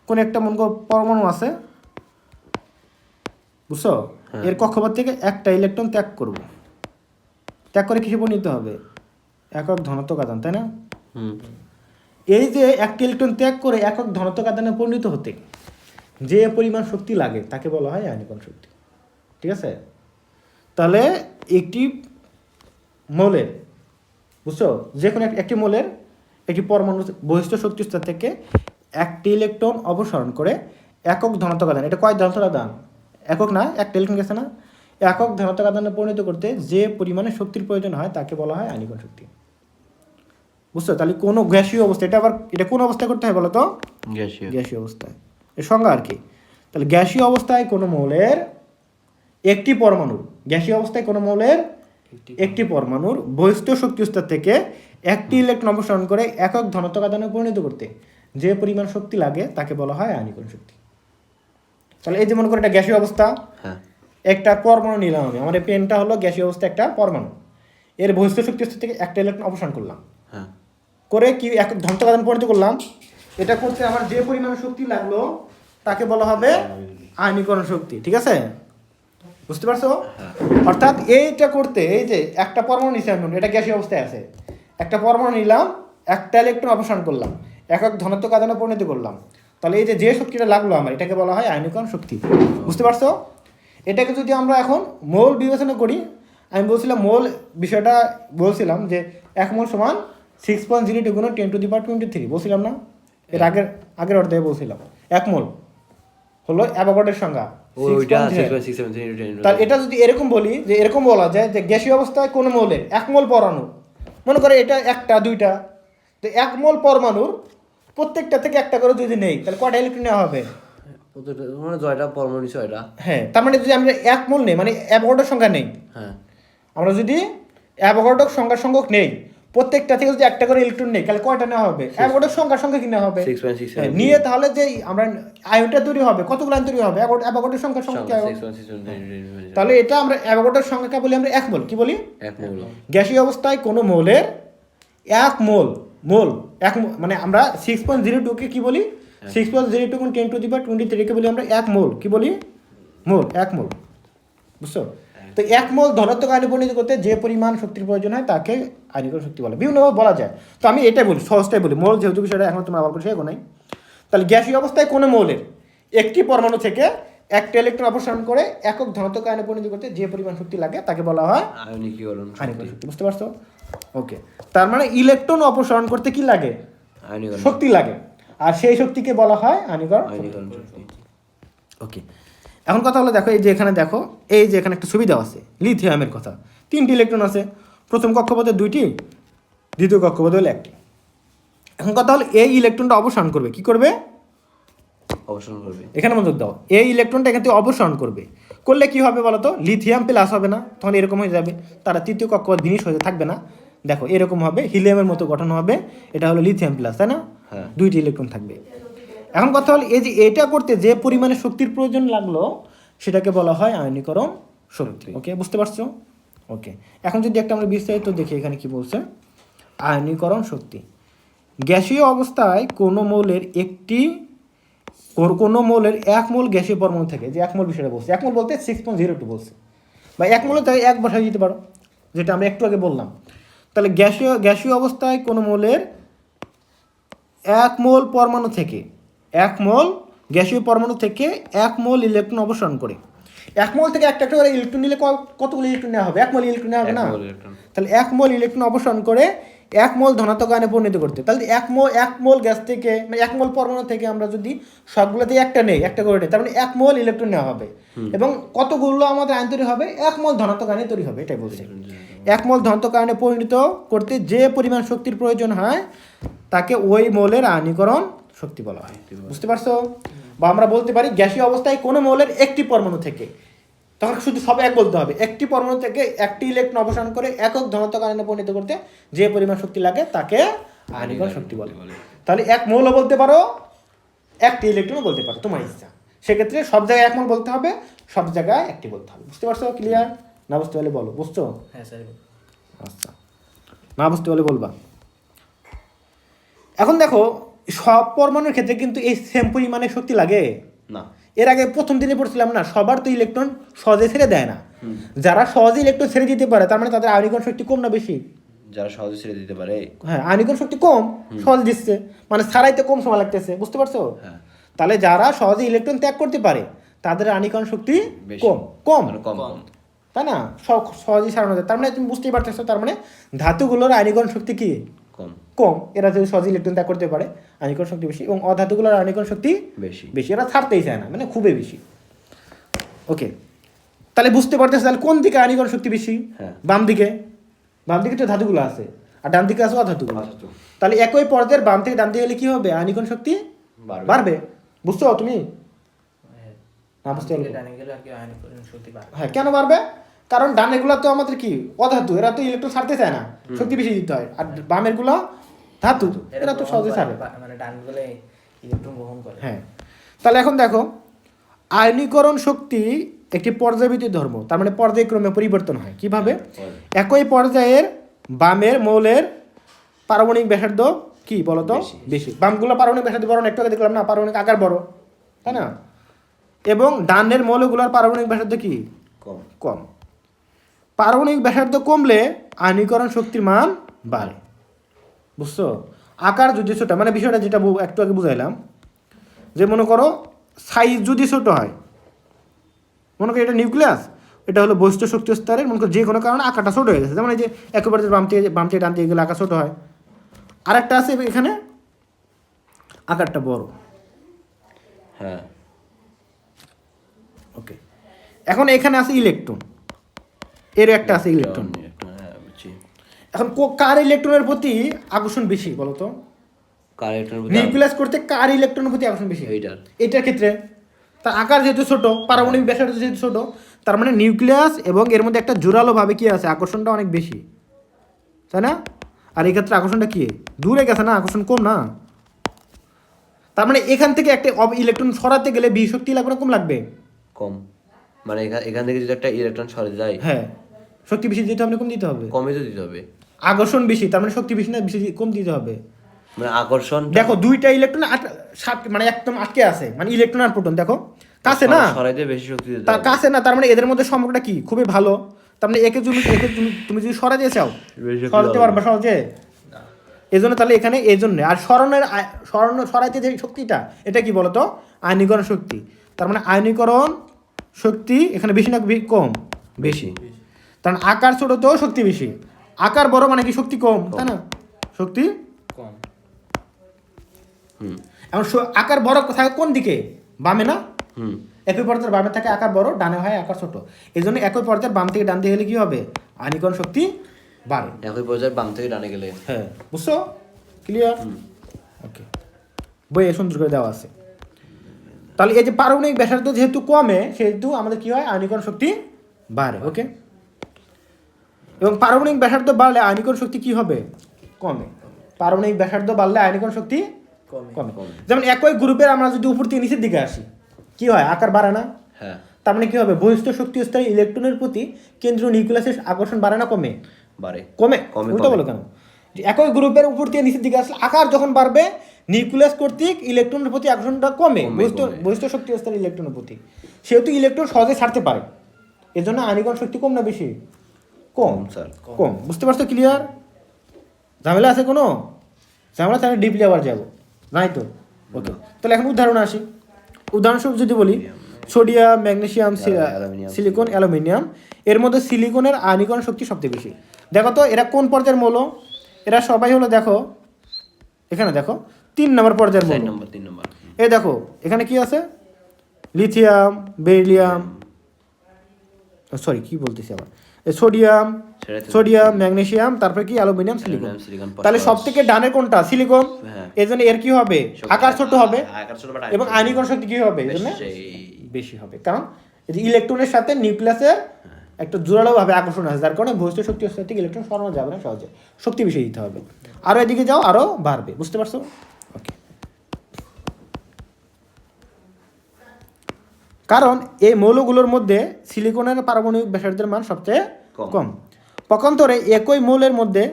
কোন একটা মনে করো পরমাণু আছে, বুঝছো, এর কক্ষপথ থেকে একটা ইলেকট্রন ত্যাগ করব, ত্যাগ করে কিসে পরিণত হবে? একক ধনাত্মক আধান, তাই না? এই যে একটা ইলেকট্রন ত্যাগ করে একক ধনাত্মক আধানে পরিণত হতে যে পরিমাণ শক্তি লাগে তাকে বলা হয় আয়নীকরণ শক্তি, ঠিক আছে? তাহলে একটি মৌলের, বুঝছো, যে কোনো একটি মৌলের একটি পরমাণু বহিষ্ঠ শক্তি স্তর থেকে একটি ইলেকট্রন অপসারণ করে একক ধনাত্মক আধান, এটা কয় ধনাত্মক আধান? একক না, একটা ইলেকট্রন গেছে না, একক ধনাত্মক আধানে পরিণত করতে যে পরিমাণে শক্তির প্রয়োজন হয় তাকে বলা হয় আয়নীকরণ শক্তি, বুঝছো? তাহলে কোনো গ্যাসীয় অবস্থা, এটা কোন অবস্থায় করতে হয় বলো তো? গ্যাসীয় অবস্থায়, এর সংজ্ঞা আর কি। তাহলে গ্যাসীয় অবস্থায় কোনো মৌলের একটি পরমাণুর, গ্যাসীয় অবস্থায় কোনো মৌলের একটি পরমাণুর বহিষ্ঠ শক্তি স্তর থেকে একটি ইলেকট্রন অপসারণ করে একক ধনাত্মক আধানে পরিণত করতে যে পরিমাণ শক্তি লাগে তাকে বলা হয় আয়নীকরণ শক্তি। তাহলে এই যে মনে করো এটা গ্যাসীয় অবস্থা, একটা পরমাণু নিলাম আমি, আমার এই পেনটা হলো গ্যাসীয় অবস্থা একটা পরমাণু, এর বহিষ্ঠ শক্তি স্তর থেকে একটা ইলেকট্রন অপসারণ করলাম, করে কি একক ধনাত্মক আধানে পরিণত করলাম, এটা করতে আমার যে পরিমাণ শক্তি লাগলো তাকে বলা হবে আয়নীকরণ শক্তি, ঠিক আছে? বুঝতে পারছো? অর্থাৎ এইটা করতে, এই যে একটা পরমাণু নিলাম, এটা গ্যাসীয় অবস্থায় আছে, একটা পরমাণু নিলাম, একটা ইলেকট্রন অপসারণ করলাম, একক ধনাত্মক আধানে পরিণত করলাম, তাহলে এই যে শক্তিটা লাগলো আমার, এটাকে বলা হয় আয়নীকরণ শক্তি, বুঝতে পারছো? এটাকে যদি আমরা এখন মোল বিবেচনা করি, আমি বলছিলাম মোল বিষয়টা, বলছিলাম যে 1 মোল সমান 6.02 গুণ 10⁻23 বলছিলাম না? এর আগের অধ্যায়ে বলছিলাম 1 মোল হলো অ্যাভোগাড্রোর সংজ্ঞা। তাহলে এটা যদি এরকম বলি, যে এরকম বলা যায় যে গ্যাসীয় অবস্থায় কোনো মৌলের 1 মোল পরমাণু, মনে করে এটা একটা দুইটা, তো 1 মোল পরমাণুর প্রত্যেকটা থেকে একটা করে যদি নেই তাহলে কয়টা ইলেকট্রন নেওয়া হবে? হ্যাঁ, তার মানে যদি আমরা 1 মোল নেই, মানে অ্যাভোগাড্রোর সংখ্যা নেই, আমরা যদি অ্যাভোগাড্রোর সংখ্যক নেই, প্রত্যেকটা থেকে যদি একটা করে ইলেকট্রন নেই তাহলে কয়টা নেওয়া হবে? অ্যাভোগাড্রোর সংখ্যা কি নেওয়া হবে? নিয়ে তাহলে যে আমরা আয়নটা তৈরি হবে, কতগুলো আয়ন তৈরি হবে? অ্যাভোগাড্রোর সংখ্যা কি হবে? তাহলে এটা আমরা অ্যাভোগাড্রোর সংখ্যাকে বলি আমরা 1 মোল। কি বলি? 1 মোল। গ্যাসীয় অবস্থায় কোনো মৌলের 1 মোল, মানে আমরা 6.02 কে কি বলি? 6.02 গুণ 10⁻23 কে বলি আমরা 1 মোল। কি বলি? মোল, 1 মোল, বুঝছো? তো 1 মোল ধনাত্মক আয়নে পরিণত করতে যে পরিমাণ শক্তির প্রয়োজন হয় তাকে আয়নীকরণ শক্তি বলে, বিভিন্নভাবে বলা যায়। তো আমি এটাই বলি, সহজটাই বলি, মোল যেহেতু বিষয়টা এখন তোমরা আবার করে শেখো নাই। তাহলে গ্যাসীয় অবস্থায় কোনো মৌলের একটি পরমাণু থেকে একটা ইলেকট্রন অপসারণ করে একক ধনাত্মক আয়নে পরিণত করতে যে পরিমাণ শক্তি লাগে তাকে বলা হয় আয়নীকরণ শক্তি, বুঝতে পারছো? ওকে, তার মানে ইলেকট্রন অপসারণ করতে কি লাগে? শক্তি লাগে, আর সেই শক্তিকে বলা হয় আয়নীকরণ শক্তি। ওকে, এখন কথা হলো, দেখো এই যে এখানে দেখো, এই যে এখানে একটা ছবি দেওয়া আছে লিথিয়ামের কথা, 3টি ইলেকট্রন আছে, প্রথম কক্ষপথে 2টি, দ্বিতীয় কক্ষপথে হলো 1টি। এখন কথা হলো এই ইলেকট্রনটা অপসারণ করবে, কি করবে? অবসান করবে। এখানে মনোযোগ দাও, এই ইলেকট্রনটা এখান থেকে অপসারণ করবে, করলে কি হবে বলো তো? লিথিয়াম প্লাস হবে না, তখন এরকম হয়ে যাবে, তারা তৃতীয় কক্ষপথ বিনিশ হয়ে থাকবে না, দেখো এরকম হবে, হিলিয়ামের মতো গঠন হবে, এটা হলো লিথিয়াম প্লাস, তাই না? 2টি ইলেকট্রন থাকবে। এখন কথা হলো, এই যে এটা করতে যে পরিমাণে শক্তির প্রয়োজন লাগলো সেটাকে বলা হয় আয়নীকরণ শক্তি। ওকে, বুঝতে পারছো? ওকে, এখন যদি একটা আমরা বিস্তারিত দেখি, এখানে কি বলছে? আয়নীকরণ শক্তি, গ্যাসীয় অবস্থায় কোনো মৌলের 1 মোল গ্যাসীয় পরমাণু থেকে, যে 1 মোল বিষয়টা বলছে, 1 মোল বলতে 6.02 বলছে, বা 1 মোলে তাই 1 বসাই দিতে পারো, যেটা আমরা একটু আগে বললাম। তাহলে গ্যাসীয় অবস্থায় কোনো মৌলের 1 মোল পরমাণু থেকে 1 মোল গ্যাসীয় পরমাণু থেকে 1 মোল ইলেকট্রন অপসারণ করে। 1 মোল থেকে একটা করে ইলেকট্রন নিলে কতগুলো ইলেকট্রন নেওয়া হবে? 1 মোল ইলেকট্রন নেওয়া হবে না? তাহলে 1 মোল ইলেকট্রন অপসারণ করে 1 মোল ধনাত্মক আয়নে পরিণত করতে। তাহলে 1 মোল গ্যাস থেকে মানে 1 মোল পরমাণু থেকে আমরা যদি সবগুলোতে একটা নেই, একটা করে নেই, তার মানে 1 মোল ইলেকট্রন নেওয়া হবে। এবং কতগুলো আমাদের আয়ন তৈরি হবে? 1 মোল ধনাত্মক আয়নে তৈরি হবে, এটাই বলছে। 1 মোল ধনাত্মক আয়নে পরিণত করতে যে পরিমাণ শক্তির প্রয়োজন হয় তাকে ওই মোলের আয়নীকরণ শক্তি বলা হয়। বুঝতে পারছো? বা আমরা বলতে পারি গ্যাসীয় অবস্থায় কোনো মৌলের একটি পরমাণু থেকে, তখন শুধু সব এক বলতে হবে, একটি পরমাণু থেকে একটি ইলেকট্রন অপসারণ করে একক ধনাত্মক আয়নে পরিণত করতে যে পরিমাণ শক্তি লাগে তাকে আয়নীকরণ শক্তি বলে। তাহলে 1 মোলও বলতে পারো, একটি ইলেকট্রনও বলতে পারো, তোমার ইচ্ছা। সেক্ষেত্রে সব জায়গায় 1 মোল বলতে হবে, সব জায়গায় একটি বলতে হবে। বুঝতে পারছো? ক্লিয়ার? না বুঝতে পারলে বলো। বুঝছো? হ্যাঁ স্যার। আচ্ছা, না বুঝতে পারলে বলবা। এখন দেখো, সব পরমাণুর ক্ষেত্রে কিন্তু এই সেম পরিমাণে শক্তি লাগে না। এর আগে প্রথম দিনে পড়ছিলাম না, সবার তো ইলেকট্রন সহজে ছেড়ে দেয় না। যারা সহজে ইলেকট্রন ছেড়ে দিতে পারে তার মানে তাদের আয়নীকরণ শক্তি কম না বেশি? যারা সহজে ছেড়ে দিতে পারে, হ্যাঁ, আয়নীকরণ শক্তি কম, সহজ দিচ্ছে, মানে ছাড়াইতে কম সময় লাগতেছে। বুঝতে পারছো? হ্যাঁ। তাহলে যারা সহজে ইলেকট্রন ত্যাগ করতে পারে তাদের আয়নীকরণ শক্তি বেশি। কম কম মানে কম কম। তাই না? সহজেই সারানো যায়। তার মানে তুমি বুঝতেই পারতেছো, তার মানে ধাতুগুলোর আয়নীকরণ শক্তি কি? কম। কম। এরা যদি সহজে ইলেকট্রন ত্যাগ করতে পারে আয়নীকরণ শক্তি বেশি, এবং অধাতুগুলোর আয়নীকরণ শক্তি বেশি। বেশি, এরা ছাড়তেই চায় না, মানে খুবই বেশি। ওকে, তাহলে বুঝতে পারতেছো তাহলে কোন দিকে আয়নীকরণ শক্তি বেশি? হ্যাঁ। বাম দিকে। বাম দিকে তো ধাতুগুলো আছে, আর ডান দিকে আছে অধাতুগুলো। অধাতু। তাহলে একই পর্যায়ের বাম থেকে ডান দিকে গেলে কি হবে? আয়নীকরণ শক্তি বাড়বে। বুঝছো তুমি? না বুঝতে পারলে? ডানে গেলে আর কি আয়নীকরণ শক্তি বাড়বে। হ্যাঁ, কেন বাড়বে? কারণ ডানের গুলা তো আমাদের কি অধাতু, এরা তো ইলেকট্রন ছাড়তে চায় না, শক্তি বেশি দিতে হয়। আর বামের গুলা ধাতু, এরা তো সহজে ছাড়ে। মানে ডান গেলে ইলেকট্রন গ্রহণ করে। হ্যাঁ, তাহলে এখন দেখো, আয়নীকরণ শক্তি একটি পর্যায়ভিত্তিক ধর্ম, তার মানে পর্যায়ক্রমে পরিবর্তন হয়। কিভাবে? একই পর্যায়ের বামের মৌলের পারমাণবিক ব্যাসার্ধ কি বলতো? বেশি। বামগুলো পারমাণবিক ব্যাসার্ধ বড় না, একটু আগে দেখলাম না, পারমাণবিক আকার বড়, তাই না? এবং ডানের মৌলগুলোর পারমাণবিক ব্যাসার্ধ কি? কম। কম। পারমাণবিক ব্যাসার্ধ কমলে আয়নীকরণ শক্তির মান বাড়ে। বুঝছো? আকার যদি ছোট, মানে বিষয়টা যেটা একটু আগে বুঝাইলাম, যে মনে করো সাইজ যদি ছোট হয়, মনে করো এটা নিউক্লিয়াস, এটা হলো বহিষ্ঠ শক্তি স্তরের, মনে করো যে কোনো কারণে আকারটা ছোট হয়ে গেছে, যেমন এই যে একেবারে বাম থেকে ডান দিকে গেলে আকার ছোট হয়। আরেকটা আছে এখানে আকারটা বড়। হ্যাঁ। ওকে, এখন এখানে আছে ইলেকট্রন, এর একটা আছে ইলেকট্রন। হ্যাঁ, বুঝছি। এখন কার ইলেকট্রনের প্রতি আকর্ষণ বেশি বলো তো? কার ইলেকট্রন নিউক্লিয়াস করতে কার ইলেকট্রনের প্রতি আকর্ষণ বেশি? এইটার। এটার ক্ষেত্রে তার আকার যেহেতু ছোট, পারমাণবিক ব্যাসার্ধ যেহেতু ছোট, তার মানে নিউক্লিয়াস এবং এর মধ্যে একটা জোরালো ভাবে কি আছে, আকর্ষণটা অনেক বেশি, তাই না? আর এই ক্ষেত্রে আকর্ষণটা কি দূরে গেছে না, আকর্ষণ কম না। তার মানে এখান থেকে একটা ইলেকট্রন সরাতে গেলে বি শক্তি লাগবে না কম লাগবে? কম। মানে এখান থেকে যদি একটা ইলেকট্রন সরে যায়, হ্যাঁ, শক্তি বেশি দিতে হবে না কম দিতে হবে? কমে তো দিতে হবে। আকর্ষণ বেশি, তার মানে শক্তি বেশি না বেশি কম দিতে হবে? মানে আকর্ষণ দেখো দুইটা ইলেকট্রন মানে একদম আটকে আছে, মানে ইলেকট্রন আর প্রোটন দেখো কাছে না, সরাইতে বেশি শক্তি দিতে তার হবে। কাছে না, তার মানে এদের মধ্যে সম্পর্কটা কি খুবই ভালো। তার মানে তুমি যদি সরাতে চাও সরাতে পারবে সহজে? এই জন্য তাহলে এখানে এই জন্য আর সরাইতে যে শক্তিটা, এটা কি বলতো? আয়নীকরণ শক্তি। তার মানে আয়নীকরণ শক্তি এখানে বেশি না কম? বেশি। কারণ আকার ছোট তো শক্তি বেশি, আকার বড় মানে কি শক্তি কম, তাই না? শক্তি কম। এখন আকার বড় থাকে কোন দিকে? বামে না? হুম। একই পর্যায়ের বামে থাকে আকার বড়, ডানে হয় আকার ছোট। এই জন্য একই পর্যায়ের বাম থেকে ডান দিকে গেলে কি হবে? আয়নীকরণ শক্তি বাড়ে। একই পর্যায়ে বাম থেকে ডানে গেলে। হ্যাঁ, বুঝছো? ক্লিয়ার? ওকে, বইয়ে সুন্দর করে দেওয়া আছে। তাহলে এই যে পারমাণবিক ব্যাসার্ধ যেহেতু কমে, সেহেতু আমাদের কি হয়? আয়নীকরণ শক্তি বাড়ে। ওকে, এবং পারমাণবিক ব্যাসার্ধ বাড়লে আয়নীকরণ শক্তি কি হবে? কমে। পারমাণবিক ব্যাসার্ধ বাড়লে আয়নীকরণ শক্তি কমে। যেমন একই গ্রুপের আমরা যদি উপর থেকে নিচের দিকে আসি, কি হয়? আকার বাড়ে না? হ্যাঁ। তার মানে কি হবে? বহিষ্ঠ শক্তি স্তরে ইলেকট্রনের প্রতি কেন্দ্রীয় নিউক্লিয়াসের আকর্ষণ বাড়ে না কমে? বাড়ে। কমে। উল্টো বলো কেন? যে একই গ্রুপের উপর থেকে নিচের দিকে আসলে আকার যখন বাড়বে, নিউক্লিয়াস কর্তৃক ইলেকট্রনের প্রতি আকর্ষণটা কমে বহিষ্ঠ শক্তি স্তরে ইলেকট্রনের প্রতি। সেহেতু ইলেকট্রন সহজে ছাড়তে পারে, এজন্য আয়নীকরণ শক্তি কম না বেশি? কম স্যার কম। বুঝতে পারছো? ক্লিয়ার? ঝামেলা আছে কোনো? ঝামেলা তাহলে ডিপলি আবার যাবো, নাই তো? ওকে, তাহলে এখন উদাহরণ আসি। উদাহরণস্বরূপ যদি বলি, sodium, magnesium, aluminium, silicon, aluminium, এর মধ্যে সিলিকনের আয়নীকরণ শক্তি সবচেয়ে বেশি। দেখো তো এরা কোন পর্যায়ের মৌল? এরা সবাই হলো, দেখো এখানে দেখো 3 নম্বর পর্যায়ের মৌল। 3 নম্বর এই দেখো এখানে কি আছে? লিথিয়াম, বেরিলিয়াম, সরি কি বলতেছি আবার, সোডিয়াম, সোডিয়াম, ম্যাগনেসিয়াম, তারপরে কি অ্যালুমিনিয়াম, সিলিকন। তাহলে সব থেকে ডানের কোনটা? সিলিকন। হ্যাঁ। এই জন্য এর কি হবে? আকার ছোট হবে আকার ছোট বাট এবং আয়নীকরণ শক্তি কি হবে? এই জন্য বেশি। বেশি হবে, কারণ এই যে ইলেকট্রনের সাথে নিউক্লিয়াসের একটা জোরালো ভাবে আকর্ষণ আছে, যার কারণে বহিষ্ঠ শক্তি থেকে ইলেকট্রন সরানো যাবে না সহজে, শক্তি বেশি দিতে হবে। আরো এদিকে যাও, আরো বাড়বে। বুঝতে পারছো? ওকে, কারণ এই মৌলগুলোর মধ্যে সিলিকনের পারমাণবিক ব্যাসার্ধের মান সবচেয়ে কম। পক্ষান্তরে একই মৌলের মধ্যে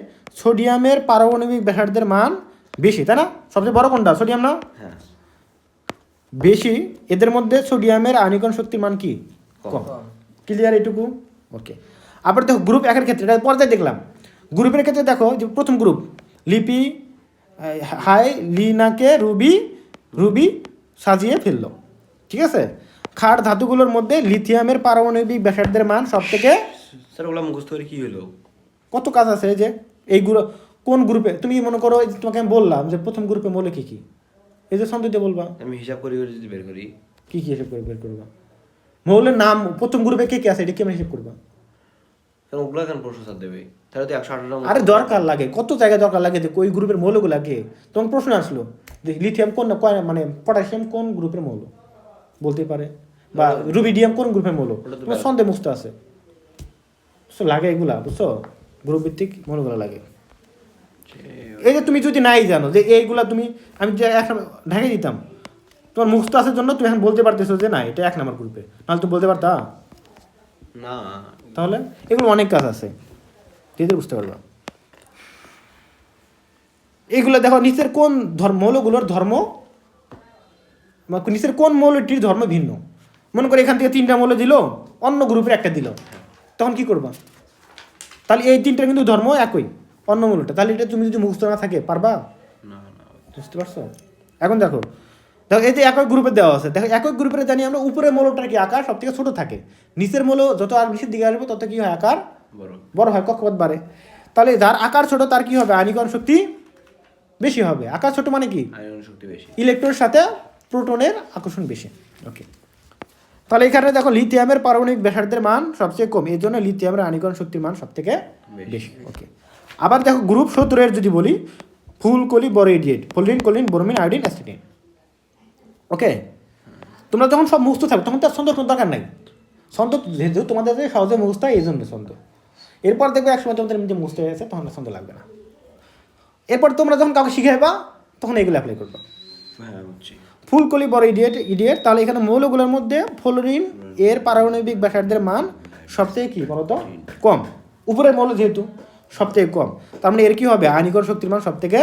সোডিয়ামের পারমাণবিক ব্যাসার্ধের মান বেশি, তাই না? সবচেয়ে বড় কোনটা? সোডিয়াম না? হ্যাঁ বেশি। এদের মধ্যে সোডিয়ামের আয়নীকরণ শক্তির মান কি? কম। কম। ক্লিয়ার এইটুকু? ওকে, আবার দেখো গ্রুপ একের ক্ষেত্রে, এটা পর্যায়ে দেখলাম। গ্রুপের ক্ষেত্রে দেখো যে প্রথম গ্রুপ লিপি হাই লিনাকে রুবি সাজিয়ে ফেললো, ঠিক আছে? ক্ষার ধাতুগুলোর মধ্যে লিথিয়ামের পারমাণবিক ব্যাসার্ধের মান সব থেকে, স্যার ওগুলো মুখস্থ করে কি হলো? কত কাজ আছে যে এইগুলো কোন গ্রুপে, তুমি মনে করো এই যে তোমাকে আমি বললাম যে প্রথম গ্রুপে মৌল কি কি, এই যে ছন্দ দিয়ে বলবা আমি হিসাব করি যদি বের করি কি কি হিসেব করে বের করবা। মৌলের নাম প্রথম গ্রুপে কে কে আছে এটা কেমন হিসেব করবা? কারণ ওগুলো কেন প্রশ্ন স্যার দেবে? তাহলে তো 118 আরে দরকার লাগে, কত জায়গায় দরকার লাগে যে ওই গ্রুপের মৌলগুলো লাগে। তোমার প্রশ্ন আসলো যে লিথিয়াম কোন মানে পটাশিয়াম কোন গ্রুপের মৌল, বলতে পারে, বা রুবিডিয়াম কোন গ্রুপের মৌল, তোমার সন্দেহ মুক্ত আছে। লাগে এগুলা, বুঝছো? গ্রুপ ভিত্তিক মৌলগুলো লাগে। এই যে তুমি যদি নাই জানো যে এইগুলা, তুমি আমি যে ঢাকে দিতাম, তোমার মুক্ত আসার জন্য তুমি এখন বলতে পারতেছো যে না এটা 1 নম্বর গ্রুপে, নাহলে তুমি বলতে পারতা? না তাহলে এগুলো অনেক কাজ আছে, ধীরে বুঝতে পারবা। এইগুলো দেখো নিচের কোন মৌলগুলোর ধর্ম, নিচের কোন মৌলটির ধর্ম ভিন্ন। মনে করে এখান থেকে 3টা মৌল দিল, অন্য গ্রুপের একটা দিল, তখন কি করবা? তাহলে এই 3টা কিন্তু ধর্ম একই, অন্য মৌলটা, তাহলে এটা তুমি যদি মুখস্থ না থাকে পারবা? না বুঝতে পারছো? এখন দেখো দেখো এই যে একই গ্রুপে দেওয়া আছে, দেখো একই গ্রুপে জানি আমরা উপরের মৌলটার কি আকার সব থেকে ছোট থাকে, নিচের মৌল যত আর নিচের দিকে আসবে তত কি হয়? আকার বড় হয়, কক্ষপথ বাড়ে। তাহলে যার আকার ছোট তার কি হবে? আয়নীকরণ শক্তি বেশি হবে। আকার ছোট মানে কি? আয়রন শক্তি বেশি। ইলেকট্রনের সাথে প্রোটনের আকর্ষণ বেশি। ওকে, তাহলে এখানে দেখো লিথিয়ামের পারমাণবিক ব্যাসার্ধের মান সবচেয়ে কম, এই জন্য লিথিয়ামের আয়নীকরণ শক্তির মান সব থেকে বেশি। ওকে, আবার দেখো গ্রুপ 17 এর যদি বলি, ফুল কলি বরোইডিয়েট, ফ্লোরিন, ক্লোরিন, ব্রোমিন, আয়োডিন, অ্যাসিটিন। ওকে, তোমরা যখন সব মুক্ত থাকবে তখন তো আর ছন্দের কোনো দরকার নাই। ছন্দ যেহেতু তোমাদের সহজে মুখস্থ হয় এই জন্য ছন্দ। এরপর দেখবে একসময় তোমাদের এমনি মুখস্থ হয়ে গেছে, তখন ছন্দ লাগবে না। এরপর তোমরা যখন কাউকে শিখাইবা তখন এগুলো অ্যাপ্লাই করবা। হ্যাঁ বুঝছি। ফুল কলি বরোইডিয়েট ইডিয়েট, তাহলে এখানে মৌলগুলোর মধ্যে ফ্লোরিন এর পারমাণবিক ব্যাসার্ধের মান সবথেকে কি বলতো? কম। উপরের মৌল যেহেতু সবথেকে কম, তার মানে এর কি হবে? আয়নীকরণ শক্তির মান সব থেকে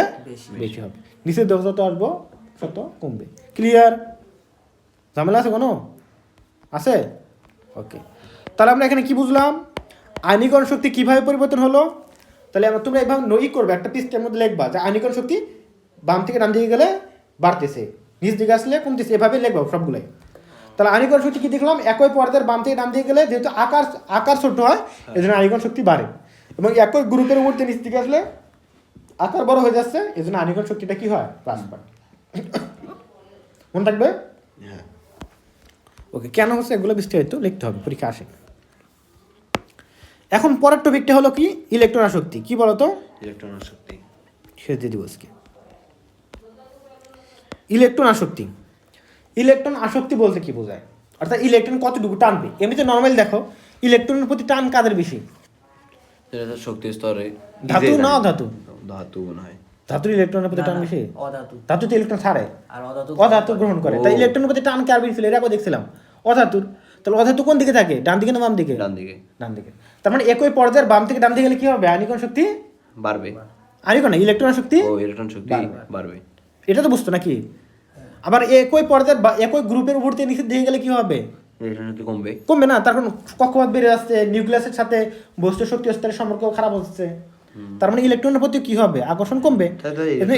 বেশি হবে। নিচের দেহ যত আসবো তত কমবে। ক্লিয়ার? ঝামেলা আছে কোনো? আছে? ওকে, তাহলে আমরা এখানে কি বুঝলাম? আয়নীকরণ শক্তি কিভাবে পরিবর্তন হলো? তাহলে আমরা তোমরা এইভাবে নই করবে, একটা পৃষ্ঠার মধ্যে লিখবা যে আয়নীকরণ শক্তি বাম থেকে ডান দিকে গেলে বাড়তেছে, নিচ দিকে আসলে কমতেছে, এভাবে লিখবা সবগুলাই। তাহলে আয়নীকরণ শক্তি কি দেখলাম? একই পর্যায়ের বাম থেকে ডান দিকে গেলে যেহেতু আকার ছোট হয় এই জন্য আয়নীকরণ শক্তি বাড়ে, এবং একই গ্রুপের উপর থেকে নিচ দিকে আসলে আকার বড় হয়ে যাচ্ছে, এই জন্য আয়নীকরণ শক্তিটা কি হয়? হ্রাস পায়। মনে থাকবে? হ্যাঁ ওকে, কেন হচ্ছে এগুলো বিস্তারিত লিখতে হবে, পরীক্ষা আসে। এখন পরের টপিকটা হলো কি? ইলেকট্রন আসক্তি। কি বলতো? ইলেকট্রন শক্তি শেষ দিয়ে দিব আজকে। ইলেকট্রন আসক্তি, ইলেকট্রন আসক্তি বলতে কি বোঝায়, অর্থাৎ ইলেকট্রন কতটুকু টানবে। এমনিতে নর্মাল দেখো ইলেকট্রনের প্রতি টান কাদের বেশি? শক্তি স্তরে ধাতু না ধাতু? ধাতু মনে হয়। ধাতুর ইলেকট্রনের প্রতি টান বেশি। অধাতু। ধাতুতে ইলেকট্রন ছাড়ে, আর অধাতু অধাতু গ্রহণ করে। তাই ইলেকট্রনের প্রতি টান কে আর বেশি ছিল? এর আগে দেখছিলাম অধাতুর। তাহলে অধাতু কোন দিকে থাকে? ডান দিকে না বাম দিকে? ডান দিকে। ডান দিকে। তার মানে একই পর্যায়ের বাম থেকে ডান দিকে গেলে কি হবে? আয়নীকরণ শক্তি বাড়বে। আয়নীকরণ না, ইলেকট্রন শক্তি ও ইলেকট্রন শক্তি বাড়বে। এটা তো বুঝতো নাকি? আবার একই পর্যায়ের বা একই গ্রুপের উপর থেকে নিচের দিকে গেলে কি হবে? ইলেকট্রন শক্তি কমবে। কমবে না, তার কারণ কক্ষপথ বেড়ে যাচ্ছে, নিউক্লিয়াসের সাথে বস্তু শক্তি স্তরের সম্পর্ক খারাপ হচ্ছে, তার মানে ইলেকট্রনের প্রতি কি হবে, আকর্ষণ কমবে,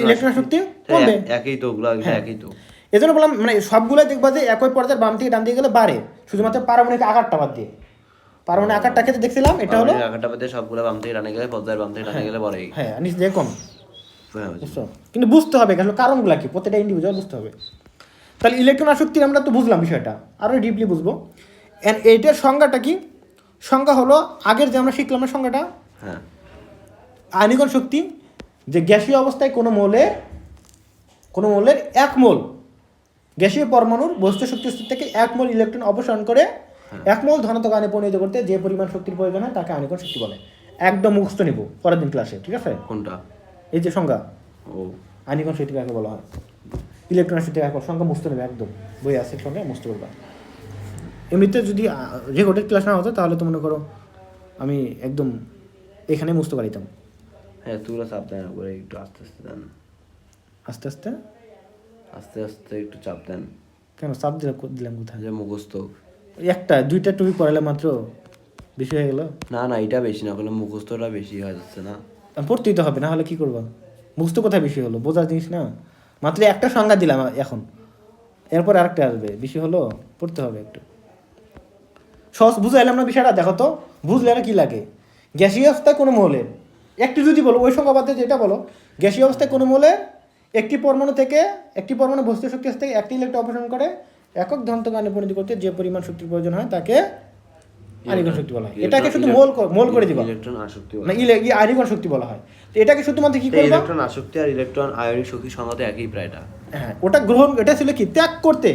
ইলেকট্রন শক্তি কমবে। একই তো, ওগুলো একই তো। এজন্য বললাম মানে সবগুলো দেখবা যে একই পর্যায়ের বাম থেকে ডান দিকে গেলে বাড়ে, শুধুমাত্র পারমাণবিক আকারটা বাদ দিয়ে। পারমাণবিক আকারটা ক্ষেত্রে দেখছিলাম এটা হলো আকারটা বাদে সবগুলো বাম থেকে ডানে গেলে, পর্যায়ের বাম থেকে ডানে গেলে বড়। হ্যাঁ নিচ দিয়ে কম, হ্যাঁ, বুঝছো? কিন্তু বুঝতে হবে আসলে কারণগুলো কি, প্রত্যেকটা ইন্ডিভিজুয়াল বুঝতে হবে। তাহলে ইলেকট্রন আসক্তির আমরা তো বুঝলাম বিষয়টা, আরও ডিপলি বুঝবো। এন্ড এইটার সংজ্ঞাটা কি? সংজ্ঞা হলো আগের যে আমরা শিখলাম না সংজ্ঞাটা, হ্যাঁ, আয়নীকরণ শক্তি, যে গ্যাসীয় অবস্থায় কোনো মোলের 1 মোল গ্যাসীয় পরমাণুর বস্তু শক্তি স্তর থেকে 1 মোল ইলেকট্রন অপসারণ করে 1 মোল ধনাত্মক আয়নে পরিণত করতে যে পরিমাণ শক্তির প্রয়োজন হয় তাকে আয়নীকরণ শক্তি বলে। একদম মুখস্থ নিব পরের দিন ক্লাসে, ঠিক আছে? কোনটা? এই যে সংজ্ঞা, ও, আয়নীকরণ শক্তি কাকে বলা হয়, ইলেকট্রন শক্তি কাকে বলা হয়, সংজ্ঞা মুখস্থ নেবে একদম, বই আছে সংজ্ঞা মুখস্থ করবা। এমনিতে যদি রেকর্ডেড ক্লাস না হতো তাহলে তো মনে করো আমি একদম এখানে মুখস্থ করাইতাম। হ্যাঁ, তুইও চাপ দেন করে একটু আস্তে আস্তে দেন, আস্তে আস্তে আস্তে আস্তে একটু চাপ দেন। কেন চাপ দিলাম কোথায়? যে মুখস্থ একটা দুইটা টপিক পড়ালে মাত্র বেশি হয়ে গেল। না না, এটা বেশি না, কোনো মুখস্থটা বেশি হয়ে যাচ্ছে না। পড়তেই তো হবে, না হলে কি করবা? মুখস্থ কোথায় বেশি হলো, বোঝার জিনিস না। মাত্র একটা সংজ্ঞা দিলাম এখন, এরপর আরেকটা আসবে, বেশি হলো, পড়তে হবে একটু। সহজ বুঝাইলাম না বিষয়টা? দেখো তো বুঝলে আর কি লাগে। গ্যাসীয় অবস্থায় কোনো মৌলের একটি যদি বলো, ওই সংজ্ঞা বাদে যেটা বলো, গ্যাসীয় অবস্থায় কোনো মৌলের একটি পরমাণু বস্তু শক্তি থেকে একটি ইলেকট্রন অপসারণ করে একক ধনাত্মক আয়নে পরিণত করতে যে পরিমাণ শক্তির প্রয়োজন হয় তাকে আয়নীকরণ শক্তি বলা হয়। এটাকে শুধু মোল করে দিবা, ইলেকট্রন আসক্তি না আয়নীকরণ শক্তি বলা হয়। তো এটাকে শুধুমাত্র কি করবা? ইলেকট্রন আসক্তি আর ইলেকট্রন আয়নিক শক্তির সংজ্ঞা তো একই প্রায়টা। হ্যাঁ, ওটা গ্রহণ, এটা ছিল কি ত্যাগ করতে,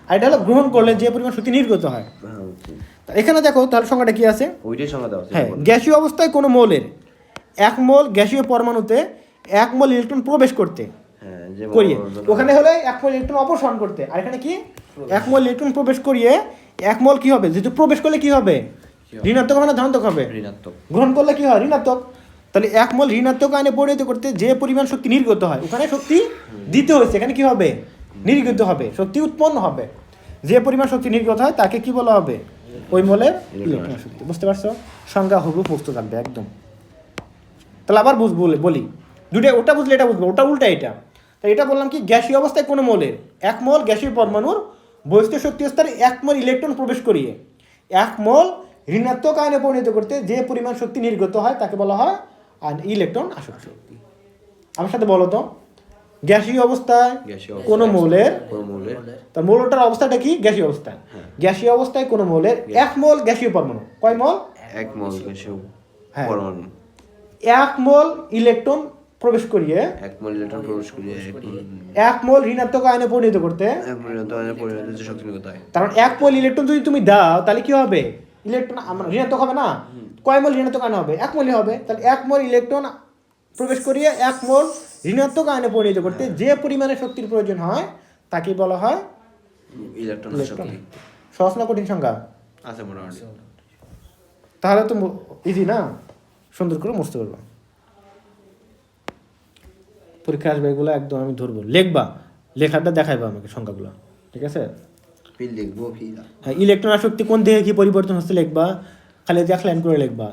আর এটা হলো গ্রহণ করলে যে পরিমাণ শক্তি নির্গত হয়। তা এখানে দেখো তাহলে সংজ্ঞাটা কি আছে? ওইটাই সংজ্ঞা দেওয়া আছে। হ্যাঁ, গ্যাসীয় অবস্থায় কোনো মৌলের 1 মোল গ্যাসীয় পরমাণুতে 1 মোল ইলেকট্রন প্রবেশ করতে করিয়ে, ওখানে হলে 1 মোল ইলেকট্রন অপসারণ করতে, আর এখানে কি 1 মোল ইলেকট্রন প্রবেশ করিয়ে 1 মোল কি হবে, যেহেতু প্রবেশ করলে কি হবে, ঋণাত্মক হবে না ধনাত্মক হবে? ঋণাত্মক। গ্রহণ করলে কি হয়, ঋণাত্মক। তাহলে 1 মোল ঋণাত্মক আয়নে পরিণত করতে যে পরিমাণ শক্তি নির্গত হয়, ওখানে শক্তি দিতে হয়েছে, এখানে কি হবে, নির্গত হবে, শক্তি উৎপন্ন হবে। যে পরিমাণ শক্তি নির্গত হয় তাকে কি বলা হবে, ওই মোলের ইলেকট্রন শক্তি। বুঝতে পারছো? সংজ্ঞা হুবহু মুক্ত থাকবে একদম। তাহলে আবার বলি দুটো, ওটা বুঝলে এটা বুঝবো, ওটা উল্টা এটা। তাই এটা বললাম কি, গ্যাসীয় অবস্থায় কোনো মোলের 1 মোল গ্যাসীয় পরমাণুর বস্তু শক্তি স্তরে 1 মোল ইলেকট্রন প্রবেশ করিয়ে 1 মোল ঋণাত্মক আয়নে পরিণত করতে যে পরিমাণ শক্তি নির্গত হয় তাকে বলা হয় ইলেকট্রন আসক্তি। আমার সাথে বলো তো, গ্যাসীয় অবস্থায় কোনো মৌলের, তার মৌলটার অবস্থাটা কি, গ্যাসীয় অবস্থায়। গ্যাসীয় অবস্থায় কোনো মৌলের 1 মোল গ্যাসীয় পরমাণু, কয় মোল? 1 মোল গ্যাসীয় পরমাণু 1 মোল ইলেকট্রন প্রবেশ করিয়ে 1 মোল ইলেকট্রন প্রবেশ করিয়ে 1 মোল ঋণাত্মক আয়নে পরিণত করতে 1 মোল ঋণাত্মক আয়নে পরিণত যে শক্তি নির্গত হয়। কারণ 1 মোল ইলেকট্রন যদি তুমি দাও তাহলে কি হবে, ইলেকট্রন ঋণাত্মক হবে না? কয় মোল ঋণাত্মক আয়নে হবে? 1 মোলই হবে। তাহলে 1 মোল ইলেকট্রন প্রবেশ করিয়ে 1 মোল ঋণাত্মক আয়নে পরিণত করতে যে পরিমাণে শক্তির প্রয়োজন হয় তাকে বলা হয় ইলেকট্রন শক্তি। সহজ না কঠিন সংজ্ঞা আছে মোটামুটি? তাহলে তো ইজি না, সুন্দর করে মুছতে পারবা। পরীক্ষা আসবে এগুলো একদম আমি ধরবো, লিখবা, লেখাটা দেখাইবা আমাকে সংখ্যাগুলো, ঠিক আছে? লিখবো। হ্যাঁ, ইলেকট্রন আসক্তি কোন দেহে কি পরিবর্তন হচ্ছে লিখবা, খালি এক লাইন করে লিখবা।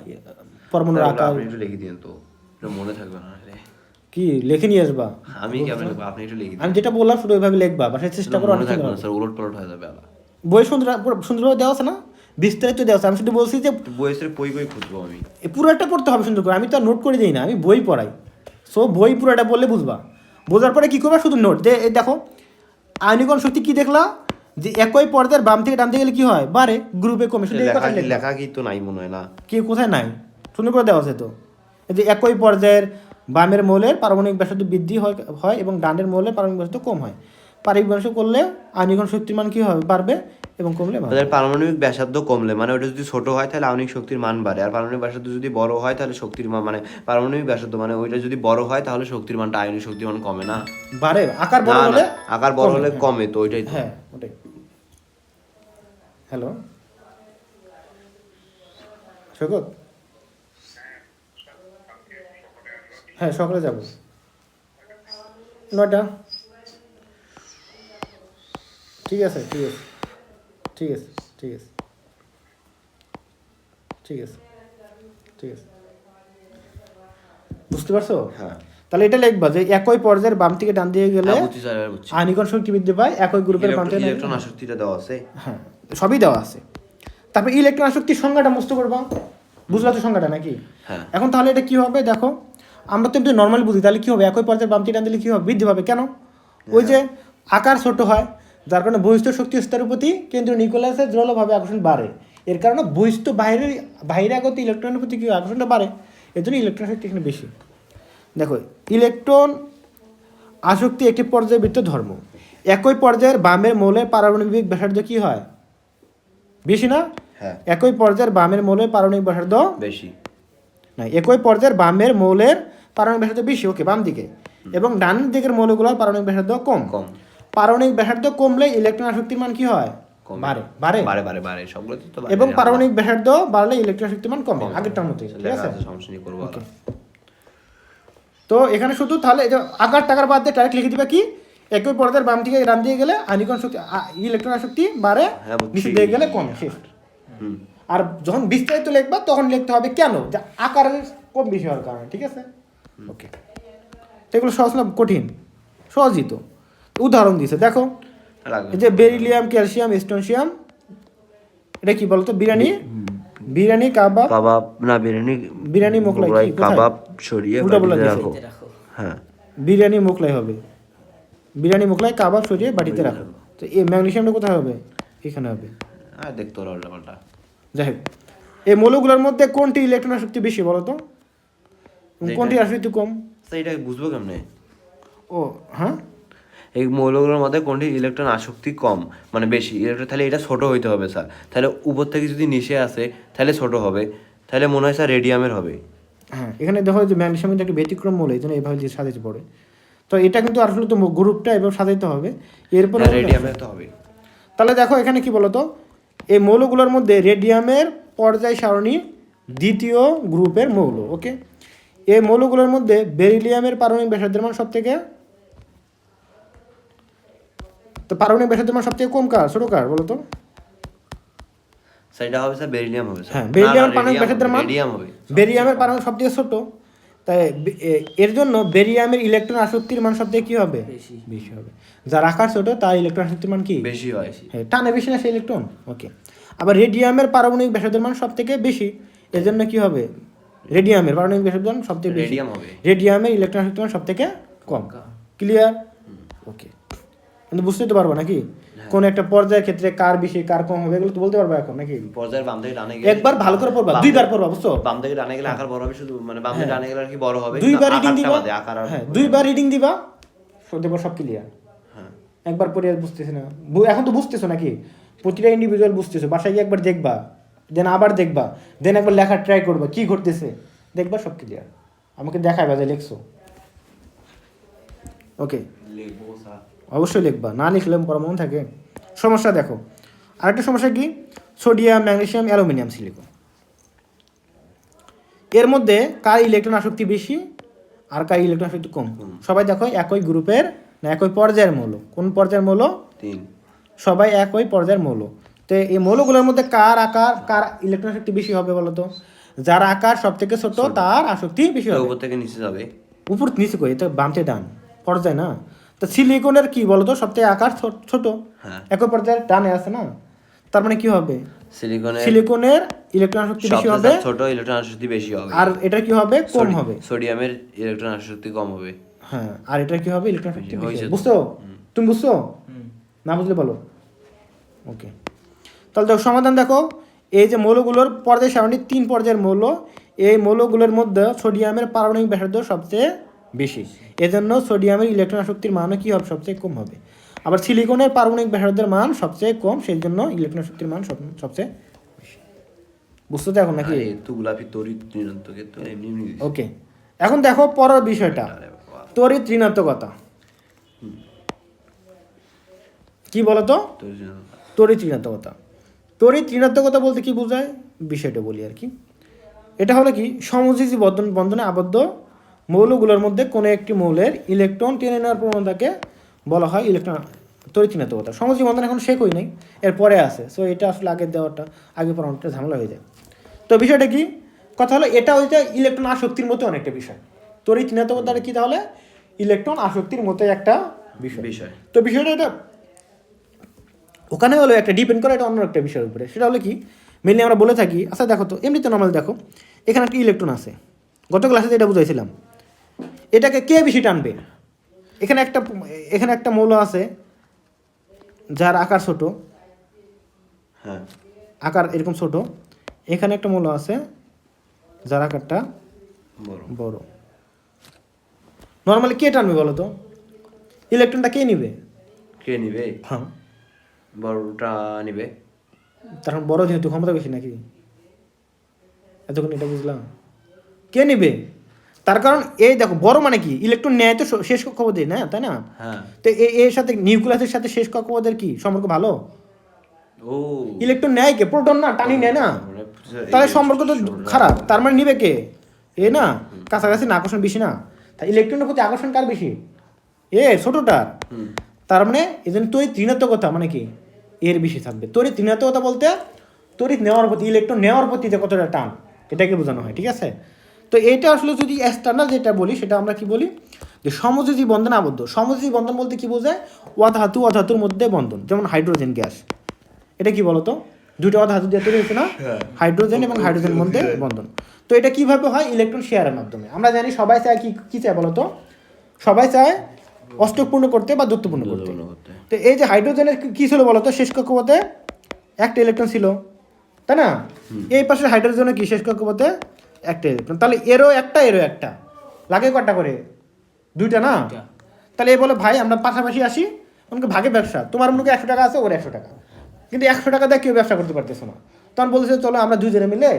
পরমাণুর আকার আপনি একটু লিখে দিন তো, মনে থাকবে না। কি লিখে নিয়ে আসবা? আমি কেমন লিখবো, আপনি একটু লিখে দিন। আমি যেটা বললাম শুধু ওইভাবে লিখবা, বাসায় চেষ্টা করো। অনেক স্যার উলট পালট হয়ে যাবে। বই সুন্দরভাবে দেওয়া আছে না, বিস্তারিত দেওয়া আছে। আমি শুধু বলছি যে বইয়ের বই খুঁজবো আমি, পুরোটা পড়তে হবে সুন্দর করে। আমি তো আর নোট করে দিই না, আমি বই পড়াই। সো বই পুরোটা বললে বুঝবা, বোঝার পরে কি করবা, শুধু নোট দেখো। আয়নীকরণ শক্তি কি দেখলা, যে একই পর্যায়ের বাম থেকে ডান থেকে গেলে কি হয়, বাড়ে, গ্রুপে কমে। শুধু লেখা কি তো নাই মনে হয় না, কি কোথায় নাই, সুন্দর করে দেওয়া আছে তো। এই যে একই পর্যায়ের বামের মৌলের পারমাণবিক ব্যাসার্ধ বৃদ্ধি হয় এবং ডানের মৌলের পারমাণবিক ব্যাসার্ধ কম হয়। পারমাণবিক ব্যাসার্ধ করলে আয়নীকরণ শক্তির মান কি হবে, বাড়বে, এবং কমলে তাদের পারমাণবিক ব্যাসার্ধ কমলে মানে ওটা যদি ছোট হয় তাহলে আণবিক শক্তির মান বাড়ে, আর পারমাণবিক ব্যাসার্ধ যদি বড় হয় তাহলে শক্তির মান মানে পারমাণবিক ব্যাসার্ধ মানে ওইটা যদি বড় হয় তাহলে শক্তির মানটা আয়নিক শক্তির মান কমে না, বাড়ে। আকার বড় হলে, আকার বড় হলে কমে, তো ওইটাই। হ্যাঁ ওটাই। হ্যালো সৈকত, হ্যাঁ সকালে যাব 9টা। ঠিক আছে ঠিক আছে ঠিক আছে ঠিক আছে। ঠিক আছে, ঠিক আছে, ঠিক আছে, বুঝতে পারছো? হ্যাঁ তাহলে এটা লিখবা যে একই পর্যায়ের বাম থেকে ডান দিকে গেলে বুঝছি স্যার, এবার বুঝছি। আয়নিকণ শক্তি বৃদ্ধি পায় একই গ্রুপের বাম থেকে ডান দিকে। ইলেকট্রন আসক্তিটা দেওয়া আছে। হ্যাঁ, সবই দেওয়া আছে। তারপর ইলেকট্রন আসক্তির সংজ্ঞাটা মুস্ত করবা, বুঝলা তো সংজ্ঞাটা নাকি? হ্যাঁ এখন তাহলে এটা কি হবে দেখো, আমরা তো এমনি নর্মালি বুঝি, তাহলে কি হবে একই পর্যায়ের বাম থেকে ডান দিলে কি হবে, বৃদ্ধি পাবে। কেন? ওই যে আকার ছোট হয়, যার কারণে বহিষ্ঠ শক্তি স্তরের প্রতি কেন্দ্রীয় নিউক্লিয়াসের জোরালোভাবে আকর্ষণ বাড়ে। এর কারণে বহিষ্ঠ বাইরে আগত ইলেকট্রনের প্রতি কি আকর্ষণটা বাড়ে, এর জন্য ইলেকট্রন শক্তি এখানে বেশি। দেখো, ইলেকট্রন আসক্তি একটি পর্যায়বৃত্ত ধর্ম। একই পর্যায়ের বামের মৌলের পারমাণবিক ব্যাসার্ধ কি হয়, বেশি না? হ্যাঁ একই পর্যায়ের বামের মৌলের পারমাণবিক ব্যাসার্ধ বেশি। না, একই পর্যায়ের বামের মৌলের পারমাণবিক ব্যাসার্ধ বেশি, ওকে, বাম দিকে। এবং ডান দিকের মৌলগুলোর পারমাণবিক ব্যাসার্ধ কম। কম। পারমাণবিক ব্যাসার্ধ কমলে ইলেকট্রন আসক্তির মান কি হয়, কমে। বাড়ে, বাড়ে। বাড়ে বাড়ে বাড়ে সবগুলো তো বাড়ে। এবং পারমাণবিক ব্যাসার্ধ বাড়লে ইলেকট্রন আসক্তির মান কমে, আগেরটার মতোই, ঠিক আছে? সমস্যা নেই, করবো ওকে। তো এখানে শুধু তাহলে এই যে আকার টাকার বাদ দিয়ে ডাইরেক্ট লিখে দিবা কি, একই পর্যায়ের বাম থেকে ডান দিয়ে গেলে আয়নিকণ শক্তি ইলেকট্রন আসক্তি বাড়ে, হ্যাঁ, বুঝছি। নিচে দিয়ে গেলে কমে, শেষ। হুম আর যখন বিস্তারিত লিখবা তখন লিখতে হবে কেন, যে আকারের কম বেশি হওয়ার কারণে, ঠিক আছে? ওকে। তো এগুলো সহজ না কঠিন? সহজই তো। উদাহরণ দিছে দেখো, লাগবে। এই যে বেরিলিয়াম, ক্যালসিয়াম, স্ট্রোনশিয়াম, এটা কি বলতো, বিরিয়ানি, বিরিয়ানি কাবাব, কাবাব না বিরিয়ানি, বিরিয়ানি মোগলাই, কি কোথায়? কাবাব সরিয়ে উল্টা বলে বাটিতে দিয়েছে। রাখো। এতে রাখো। হ্যাঁ বিরিয়ানি মোগলাই হবে, বিরিয়ানি মোগলাই কাবাব সরিয়ে বাটিতে রাখো। তো এই ম্যাগনেসিয়ামটা কোথায় হবে, এখানে হবে। হ্যাঁ দেখতে হলো উল্টা পাল্টা। যাই হোক, এই মৌলগুলোর মধ্যে কোনটি ইলেকট্রন আসক্তি বেশি বলো তো, কোনটি আসক্তি কম? স্যার এটা বুঝবো কেমনে? ও হ্যাঁ, এই মৌলগুলোর মধ্যে কোনটি ইলেকট্রন আসক্তি কম মানে বেশি ইলেকট্রন, তাহলে এটা ছোট হইতে হবে স্যার। তাহলে উপর থেকে যদি নিচে আসে তাহলে ছোট হবে, তাহলে মনে হয় স্যার রেডিয়ামের হবে। হ্যাঁ, এখানে দেখো যে ম্যাগনেসিয়াম কিন্তু একটা ব্যতিক্রম মৌল, এই জন্য এইভাবে যে সাজাইতে পড়ে। তো এটা কিন্তু আসলে তো গ্রুপটা এভাবে সাজাইতে হবে, এরপর রেডিয়ামের তো হবে। তাহলে দেখো এখানে কি বলতো, এই মৌলগুলোর মধ্যে রেডিয়ামের পর্যায় সারণী দ্বিতীয় গ্রুপের মৌল, ওকে। এই মৌলগুলোর মধ্যে বেরিলিয়ামের পারমাণবিক ব্যাসার্ধের মান সব থেকে, তো পারমাণবিক ব্যাসার্ধের মান সব থেকে কম কার, ছোট কার বলো তো? স্যার এটা হবে স্যার বেরিলিয়াম হবে স্যার। হ্যাঁ, বেরিলিয়ামের পারমাণবিক ব্যাসার্ধের মান, রেডিয়াম হবে। বেরিয়ামের পারমাণবিক সব থেকে ছোট, তাই এর জন্য বেরিয়ামের ইলেকট্রন আসক্তির মান সব থেকে কি হবে, বেশি। বেশি হবে। যার আকার ছোট তার ইলেকট্রন আসক্তির মান কি, বেশি হয়। হ্যাঁ, টানে বেশি না সেই ইলেকট্রন, ওকে। আবার রেডিয়ামের পারমাণবিক ব্যাসার্ধের মান সব থেকে বেশি, এর জন্য কি হবে, রেডিয়ামের পারমাণবিক ব্যাসার্ধের মান সব থেকে বেশি, রেডিয়াম হবে। রেডিয়ামের ইলেকট্রন আসক্তির মান সব থেকে কম। ক্লিয়ার? ওকে। কিন্তু বুঝতে তো পারবো নাকি কোন একটা পর্যায়ের ক্ষেত্রে কার বেশি কার কম হবে, এগুলো তো বলতে পারবো এখন নাকি? পর্যায়ের বাম থেকে ডানে গেলে একবার ভালো করে পড়বা, দুইবার পড়বা, বুঝছো? বাম থেকে ডানে গেলে আকার বড় হবে শুধু, মানে বাম থেকে ডানে গেলে আর কি বড় হবে, দুইবার কিন্তু রিডিং আকারটা দিবা, বাদে, আকার আর হ্যাঁ, দুইবার রিডিং দিবা, দেখবো সব ক্লিয়ার। হ্যাঁ একবার পড়ে আর বুঝতেছি না, এখন তো বুঝতেছো নাকি, প্রতিটা ইন্ডিভিজুয়াল বুঝতেছো, বাসায় গিয়ে একবার দেখবা, দেন আবার দেখবা, দেন একবার লেখার ট্রাই করবা কি ঘটতেছে, দেখবা সব ক্লিয়ার। আমাকে দেখাইবা যে লিখছো, ওকে। লিখবো স্যার। অবশ্যই লিখবা, না লিখলে পরে মনে থাকে। সমস্যা দেখো, আরেকটা সমস্যা কি, সোডিয়াম, ম্যাগনেসিয়াম, অ্যালুমিনিয়াম, সিলিকন, এর মধ্যে কার ইলেকট্রন আসক্তি বেশি আর কার ইলেকট্রন আসক্তি কম? সবাই দেখো একই গ্রুপের না একই পর্যায়ের মৌল, কোন পর্যায়ের মৌল? 3। সবাই একই পর্যায়ের মৌল। তো এই মৌলগুলোর মধ্যে কার আকার কার ইলেকট্রন আসক্তি বেশি হবে বলো তো? যার আকার সব থেকে ছোট তার আসক্তি বেশি হবে। উপর থেকে নিচে যাবে, উপর নিচে করে, তো বাম থেকে ডান পর্যায় না। তো সিলিকনের কি বলতো, সব থেকে আকার ছোট, হ্যাঁ একই পর্যায়ের ডানে আছে না, তার মানে কি হবে, সিলিকনের সিলিকনের ইলেকট্রন আসক্তি বেশি হবে, সবচেয়ে ছোট ইলেকট্রন আসক্তি বেশি হবে, আর এটা কি হবে, কম হবে। সোডিয়ামের ইলেকট্রন আসক্তি কম হবে। হ্যাঁ, আর এটা কি হবে, ইলেকট্রন আসক্তি বেশি হয়েছে হবে। তো। বুঝছো? তুমি বুঝছো? না বুঝলে বলো, ওকে। তাহলে দেখো সমাধান দেখো, এই যে মৌলগুলোর পর্যায় সারণী 3 পর্যায়ের মৌল, এই মৌলগুলোর মধ্যে সোডিয়ামের পারমাণবিক ব্যাসার্ধ সবচেয়ে বেশি, এজন্য সোডিয়ামের ইলেকট্রন আসক্তির মানও কি হবে, সবচেয়ে কম হবে। আবার সিলিকনের পারমাণবিক ব্যাসার্ধের মান সবচেয়ে কম, সেই জন্য ইলেকট্রন আসক্তির মান সবচেয়ে বেশি। বুঝতে তো এখন নাকি? তো গোলাপি তড়িৎ ঋণাত্মক তো এমনি এমনি দিছে। ওকে। এখন দেখো পরের বিষয়টা, আরে বাবা, তড়িৎ ঋণাত্মকতা কি বলতো? তড়িৎ ঋণাত্মক। তড়িৎ ঋণাত্মকতা, তড়িৎ ঋণাত্মকতা বলতে কি বোঝায়, বিষয়টা বলি আর কি। এটা হলো কি, সমযোজী বন্ধনে আবদ্ধ মৌলগুলোর মধ্যে কোনো একটি মৌলের ইলেকট্রন টেনে নেওয়ার প্রবণতাকে বলা হয় ইলেকট্রন তড়িৎ ঋণাত্মকতা। সমযোজী বন্ধন এখন শেখ হই নাই, এরপরে আছে। সো এটা আসলে আগের দেওয়াটা আগে পড়ানোটা ঝামেলা হয়ে যায়। তো বিষয়টা কি, কথা হলো এটা হচ্ছে ইলেকট্রন আসক্তির মতো অনেকটা বিষয়। তড়িৎ ঋণাত্মকতাটা কি তাহলে ইলেকট্রন আসক্তির মতো একটা বিষয়। তো বিষয়টা এটা ওখানে হলো একটা ডিপেন্ড করে এটা অন্য একটা বিষয়ের উপরে। সেটা হলো কি, মেনলি আমরা বলে থাকি, আচ্ছা দেখো তো এমনিতে নর্মাল দেখো, এখানে একটা ইলেকট্রন আছে, গত ক্লাসে যেটা বুঝাইছিলাম, এটাকে কে বেশি টানবে? এখানে একটা মৌল আছে যার আকার ছোট, হ্যাঁ আকার এরকম ছোট, এখানে একটা মৌল আছে যার আকারটা বড়। নর্মালি কে টানবে বলো তো? ইলেকট্রনটা কে নিবে? হ্যাঁ, বড়টা নিবে। তখন বড় যেহেতু ক্ষমতা বেশি নাকি, এতক্ষণ এটা বুঝলাম। কে নিবে? তার কারণ এই দেখো, বড় মানে কি, ইলেকট্রন নেয় তো শেষ কক্ষপথে না, তাই না? তো এর সাথে নিউক্লিয়াসের সাথে শেষ কক্ষপথের কি সম্পর্ক ভালো? ইলেকট্রন নেয় কে? প্রোটন না, টানি নেয় না, তাহলে সম্পর্ক তো খারাপ। তার মানে নিবে কে? এ না, কাছাকাছি না, আকর্ষণ বেশি না। তাই ইলেকট্রনের প্রতি আকর্ষণ কার বেশি? ছোটটার। তার মানে এই জন্য তড়িৎ ঋণাত্মকতা মানে কি, এর বেশি থাকবে। তড়িৎ ঋণাত্মকতা বলতে তড়িৎ নেওয়ার প্রতি, ইলেকট্রন নেওয়ার প্রতি যে কতটা টান, এটাকে বোঝানো হয়, ঠিক আছে? তো এইটা আসলে যদি এক্সটার্নাল যেটা বলি, সেটা আমরা কি বলি, যে সমযোজী বন্ধনে আবদ্ধ। সমযোজী বন্ধন বলতে কি বোঝায়? অধাতুর মধ্যে বন্ধন, যেমন হাইড্রোজেন গ্যাস। এটা কি বলতো, দুটো অধাতু দিয়ে তৈরি হয়েছে না, হাইড্রোজেন এবং হাইড্রোজেনের মধ্যে বন্ধন। তো এটা কিভাবে হয়? ইলেকট্রন শেয়ারের মাধ্যমে। আমরা জানি সবাই চায় কি চায় বলতো, সবাই চায় অষ্টক পূর্ণ করতে বা দত্ত পূর্ণ করতে। তো এই যে হাইড্রোজেনের কি ছিল বলতো, শেষ কক্ষপথে একটা ইলেকট্রন ছিল, তাই না? এই পাশে হাইড্রোজেনের কি শেষ কক্ষপথে একটা ইলেকট্রন। তাহলে এরও একটা লাগে কটা করে? দুইটা না? তাহলে এই বলে ভাই আমরা পাশাপাশি আসি, আমাকে ভাগে ব্যবসা, তোমার মনে 100 টাকা আছে, ওর 100 টাকা, কিন্তু 100 টাকা দিয়ে কেউ ব্যবসা করতে পারতেছে না। তখন বলতেছে চলো আমরা দুজনে মিলে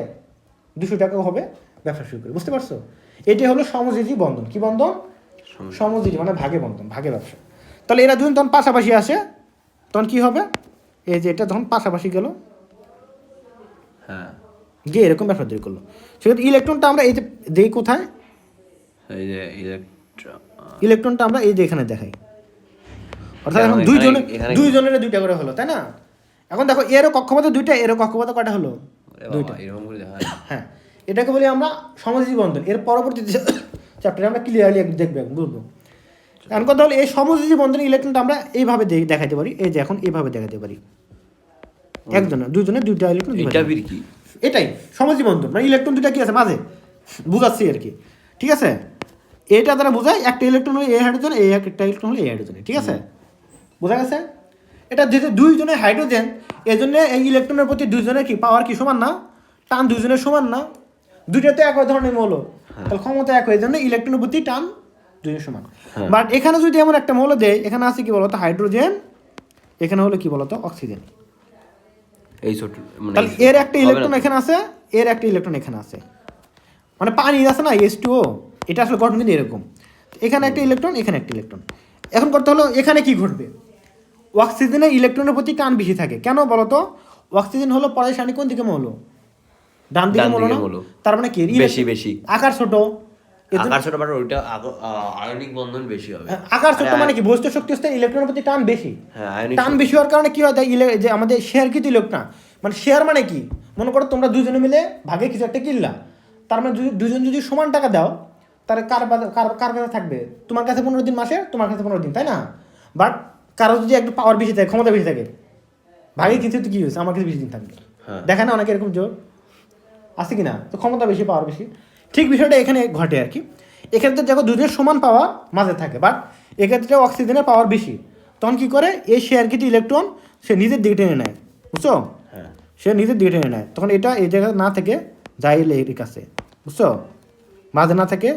200 টাকা হবে ব্যবসা শুরু করি। বুঝতে পারছো? এটাই হলো সমযোজী বন্ধন। কি বন্ধন? সমযোজী মানে ভাগে বন্ধন, ভাগে ব্যবসা। তাহলে এরা দুজন তখন পাশাপাশি আসে, তখন কি হবে, এই যে এটা যখন পাশাপাশি গেল, গিয়ে এরকম ব্যবসা তৈরি করলো। সেক্ষেত্রে ইলেকট্রনটা আমরা এই যে দেই কোথায়, ইলেকট্রনটা আমরা এই যে এখানে দেখাই, অর্থাৎ এখন দুইজনের দুইটা করে হলো, তাই না? এখন দেখো এরও কক্ষপথে দুইটা, এরও কক্ষপথে কয়টা হলো? দুইটা। হ্যাঁ, এটাকে বলি আমরা সমযোজী বন্ধন। এর পরবর্তী চ্যাপ্টারে আমরা ক্লিয়ারলি দেখবো, বুঝবো। এখন কথা হলো এই সমযোজী বন্ধনের ইলেকট্রনটা আমরা এইভাবে দেখাতে পারি, এই যে এখন এইভাবে দেখাতে পারি, একজনের দুইজনের দুইটা ইলেকট্রন। এটাই সমযোজী বন্ধন, মানে ইলেকট্রন দুইটা কি আছে মাঝে, বুঝাচ্ছি আর কি, ঠিক আছে? এটা দ্বারা বোঝায় একটা ইলেকট্রন হলো এই হাইড্রোজেন, এই একটা ইলেকট্রন হলো এই হাইড্রোজেন, ঠিক আছে? বোঝা গেছে? এটা যেহেতু দুইজনের হাইড্রোজেন, এই জন্য এই ইলেকট্রনের প্রতি দুইজনের কি পাওয়ার কি সমান না, টান দুইজনের সমান না, দুইটাতে একই ধরনের মৌল, তাহলে ক্ষমতা এক, এই জন্য ইলেকট্রনের প্রতি টান দুইজনের সমান। বাট এখানে যদি এমন একটা মৌল দেয়, এখানে আছে কি বলতো হাইড্রোজেন, এখানে হলো কি বলতো অক্সিজেন, তাহলে এর একটা ইলেকট্রন এখানে আছে, এর একটা ইলেকট্রন এখানে আছে, মানে পানি আছে না H2O, এটা আসলে গঠন কিন্তু এরকম, এখানে একটা ইলেকট্রন, এখানে একটা ইলেকট্রন। এখন করতে হলো এখানে কি ঘটবে, অক্সিজেনের ইলেকট্রনের প্রতি টান বেশি থাকে। কেন বলতো? অক্সিজেন হলো পরের সারণী কোন দিকে মৌল, ডান দিকে মৌল না? তার মানে কি বেশি আকার ছোট, আয়নিক বন্ধন বেশি হবে। আকার ছোট মানে কি বস্তু শক্তি হচ্ছে ইলেকট্রনের প্রতি টান বেশি। টান বেশি হওয়ার কারণে কি হয়, যে আমাদের শেয়ারকৃত ইলেকট্রন, মানে শেয়ার মানে কি, মনে করো তোমরা দুজনে মিলে ভাগে কিছু একটা কিনলা, তার মানে দুজন যদি সমান টাকা দাও, তাহলে কার কাছে থাকবে? তোমার কাছে 15 দিন মাসে, তোমার কাছে 15 দিন, তাই না? বাট কারো যদি একটু পাওয়ার বেশি থাকে, ক্ষমতা বেশি থাকে, ভাগে কিছু তো কি হয়েছে, আমার কাছে বেশি দিন থাকবে, দেখে না অনেকে এরকম জোর আছে কিনা? তো ক্ষমতা বেশি, পাওয়ার বেশি, ঠিক বিষয়টা এখানে ঘটে আর কি। এক্ষেত্রে দেখো দুজনের সমান পাওয়ার মাঝে থাকে, বাট এক্ষেত্রে অক্সিজেনের পাওয়ার বেশি, তখন কি করে এই শেয়ারকৃত ইলেকট্রন সে নিজের দিকে টেনে নেয়, বুঝছো? সে নিজের দিকে টেনে নেয়, তখন এটা এই জায়গায় না থেকে যায় এর কাছে, বুঝছো? মাঝে না থেকে,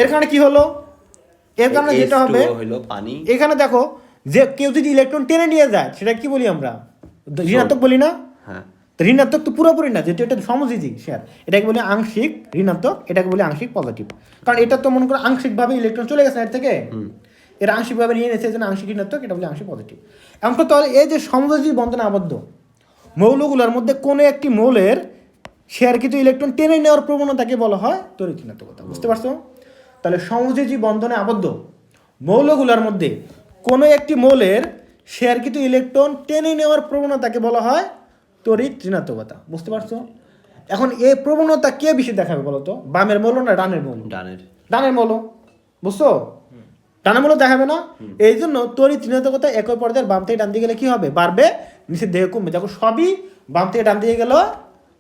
এর কারণে কি হলো, এর কারণে যেটা হবে পানি। এখানে দেখো যে কেউ যদি ইলেকট্রন টেনে নিয়ে যায়, সেটা কি বলি আমরা, ঋণাত্মক বলি না? ঋণাত্মক তো পুরোপুরি না, যেহেতু এটা সমযোজী শেয়ার, এটাকে বলি আংশিক ঋণাত্মক, এটাকে বলি আংশিক পজিটিভ। কারণ এটা তো মনে করো আংশিকভাবে ইলেকট্রন চলে গেছে এর থেকে, এরা আংশিকভাবে নিয়ে নিয়েছে, যেন আংশিক ঋণাত্মক, এটা বলি আংশিক পজিটিভ। এখন তো তাহলে এই যে সমযোজী বন্ধনে আবদ্ধ মৌলগুলোর মধ্যে কোনো একটি মৌলের শেয়ারকৃত ইলেকট্রন টেনে নেওয়ার প্রবণতাকে বলা হয় তড়িৎ ঋণাত্মকতা। বুঝতে পারছো? তাহলে সমযোজী বন্ধনে আবদ্ধ মৌলগুলোর মধ্যে কোনো একটি মৌলের শেয়ারকৃত ইলেকট্রন টেনে নেওয়ার প্রবণতাকে বলা হয় তড়িৎ ঋণাত্মকতা। বুঝতে পারছো? এখন এই প্রবণতা কে বেশি দেখাবে বলো তো, বামের মৌল না ডানের মৌল? ডানের। ডানের মৌল। বুঝছো? ডানের মৌল দেখাবে না, এই জন্য তড়িৎ ঋণাত্মকতা একই পর্যায়ের বাম থেকে ডান দিকে গেলে কি হবে, বাড়বে, নিচের দিকে কমবে। দেখো সবই বাম থেকে ডান দিকে গেল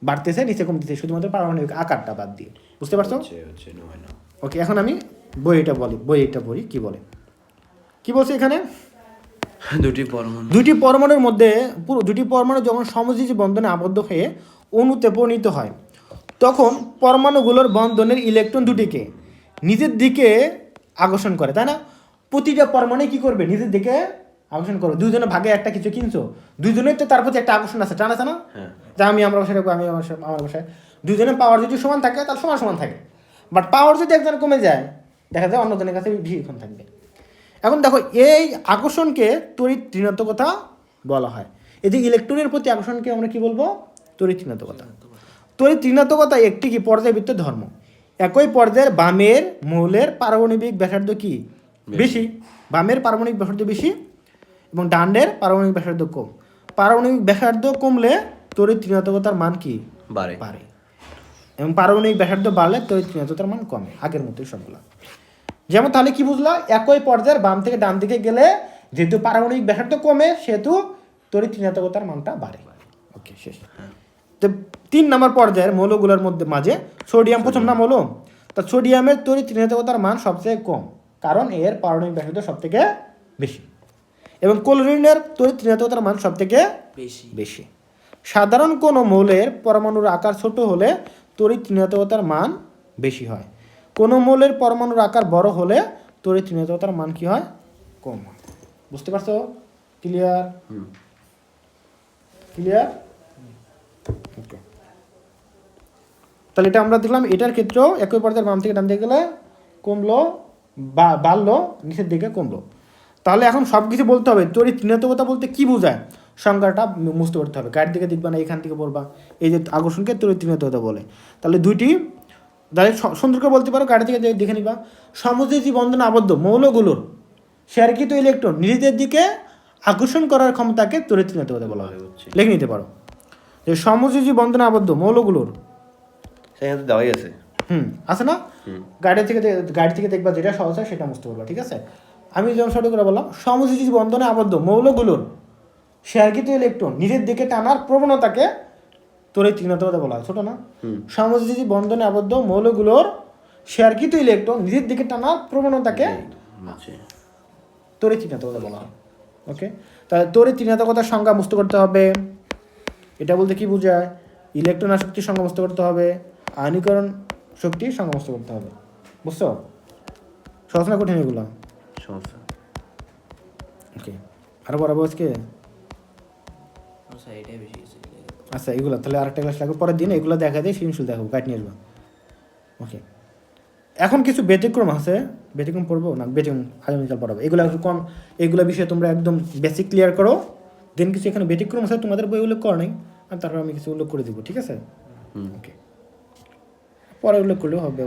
বাড়তেছে, নিচে কমতেছে, শুধুমাত্র পারমাণবিক আকারটা বাদ দিয়ে। বুঝতে পারছো? ওকে, এখন আমি বইটা পড়ি কি বলে, কি বলছে এখানে। দুটি পরমাণুর মধ্যে দুটি পরমাণু যখন সমযোজী বন্ধনে আবদ্ধ হয়ে অণুতে পরিণত হয়, তখন পরমাণুগুলোর বন্ধনের ইলেকট্রন দুটিকে নিজের দিকে আকর্ষণ করে, তাই না? প্রতিটা পরমাণু কি করবে, নিজের দিকে আকর্ষণ করবে। দুইজনে ভাগে একটা কিছু কিনছো, দুইজনের তো তার প্রতি একটা আকর্ষণ আছে, টান আছে না? যা আমি আমার বাসায় রাখবো, আমি আমার বাসায়, দুইজনের পাওয়ার যদি সমান থাকে তাহলে সমান সমান থাকে। বাট পাওয়ার যদি একজন কমে যায়, দেখা যায় অন্যজনের কাছে বেশিক্ষণ থাকবে। এখন দেখো, এই আকর্ষণকে তড়িৎ ঋণাত্মকতা বলা হয়। এই যে ইলেকট্রনের প্রতি আকর্ষণকে আমরা কি বলবো, তড়িৎ ঋণাত্মকতা। তড়িৎ ঋণাত্মকতা একটি কি পর্যায়বৃত্ত ধর্ম। একই পর্যায়ের বামের মৌলের পারমাণবিক ব্যাসার্ধ কি বেশি, বামের পারমাণবিক ব্যাসার্ধ বেশি এবং ডানের পারমাণবিক ব্যাসার্ধ কম। পারমাণবিক ব্যাসার্ধ কমলে তড়িৎ ঋণাত্মকতার মান কি বাড়ে, এবং পারমাণবিক ব্যাসার্ধ বাড়লে তড়িৎ ঋণাত্মকতার মান কমে। আগের মতোই সবগুলো। যেমন তাহলে কি বুঝলা, একই পর্যায়ের বাম থেকে ডান দিকে গেলে যেহেতু পারমাণবিক ব্যাসার্ধ কমে, সেহেতু তড়িৎ ঋণাত্মকতার মানটা বাড়ে। ওকে, শেষ। তো 3 নম্বর পর্যায়ের মৌলগুলোর মধ্যে মাঝে সোডিয়াম প্রথম না মৌল, তা সোডিয়ামের তড়িৎ ঋণাত্মকতার মান সবচেয়ে কম, কারণ এর পারমাণবিক ব্যাসার্ধ সব থেকে বেশি, এবং ক্লোরিনের তড়িৎ ঋণাত্মকতার মান সব থেকে বেশি। সাধারণ কোনো মৌলের পরমাণুর আকার ছোট হলে তড়িৎ ঋণাত্মকতার মান বেশি হয়। কোনো মৌলের পরমাণুর আকার বড় হলে তড়িৎ ঋণাত্মকতার মান কি হয়, কম হয়। বুঝতে পারছো? ক্লিয়ার? ওকে, তাহলে এটা আমরা দেখলাম, এটার ক্ষেত্রেও একই পর্যায়ের বাম থেকে ডান দিকে গেলে কমলো, বাড়লো, নিচের দিকে কমলো। তাহলে এখন সব কিছু বলতে হবে, তড়িৎ ঋণাত্মকতা বলতে কি বোঝায়, সংজ্ঞাটা মুছতে করতে হবে। গাড়ির দিকে দেখবা না, এখান থেকে পড়বা, এই যে আকর্ষণকে তড়িৎ ঋণাত্মকতা বলে। তাহলে দুইটি তাহলে সুন্দর করে বলতে পারো, গাড়ি থেকে দেখে নিবা, সমযোজী বন্ধনে আবদ্ধ মৌলগুলোর শেয়ারকৃত ইলেকট্রন নিজেদের দিকে আকর্ষণ করার ক্ষমতাকে তড়িৎ ঋণাত্মকতা বলা হয়। লিখে নিতে পারো যে সমযোজী বন্ধনে আবদ্ধ মৌলগুলোর, দেওয়াই আছে, আছে না? গাড়ি থেকে দেখবা যেটা সহজ হয় সেটা মুছতে পারবা। ঠিক আছে, আমি যেমন সঠিক করে বললাম, সমযোজী বন্ধনে আবদ্ধ মৌলগুলোর শেয়ারকৃত ইলেকট্রন নিজের দিকে টানার প্রবণতাকে তড়িৎ ঋণাত্মকতা বলা হয়। ছোট না? সমযোজী বন্ধনে আবদ্ধ মৌলগুলোর শেয়ারকৃত ইলেকট্রন নিজের দিকে টানার প্রবণতাকে তড়িৎ ঋণাত্মকতা বলা হয়। ওকে, তাহলে তড়িৎ ঋণাত্মকতার সংজ্ঞা মুছতে করতে হবে। এটা বলতে কি বোঝায়, ইলেকট্রন আসক্তির সংজ্ঞা মুছতে করতে হবে, আয়নীকরণ শক্তির সংজ্ঞা মুছতে করতে হবে। বুঝছো? সহজ না কঠিন এগুলো? ওকে, আরো বরাবর আজকে আচ্ছা, এগুলো তাহলে আরেকটা ক্লাস লাগবে পরের দিন, এগুলো দেখা যায় সিমশুল দেখাবো, গাইড নিয়ে আসবো। ওকে, এখন কিছু ব্যতিক্রম আছে, ব্যতিক্রম পড়বো না, ব্যতিক্রম আগামীকাল পড়াবো। এগুলো একটু কম, এগুলো বিষয়ে তোমরা একদম বেসিক ক্লিয়ার করো, দেন কিছু এখানে ব্যতিক্রম আছে তোমাদের বই উল্লেখ করা নেই, আর তারপর আমি কিছু উল্লেখ করে দেবো। ঠিক আছে? ওকে, পরে উল্লেখ করলেও হবে।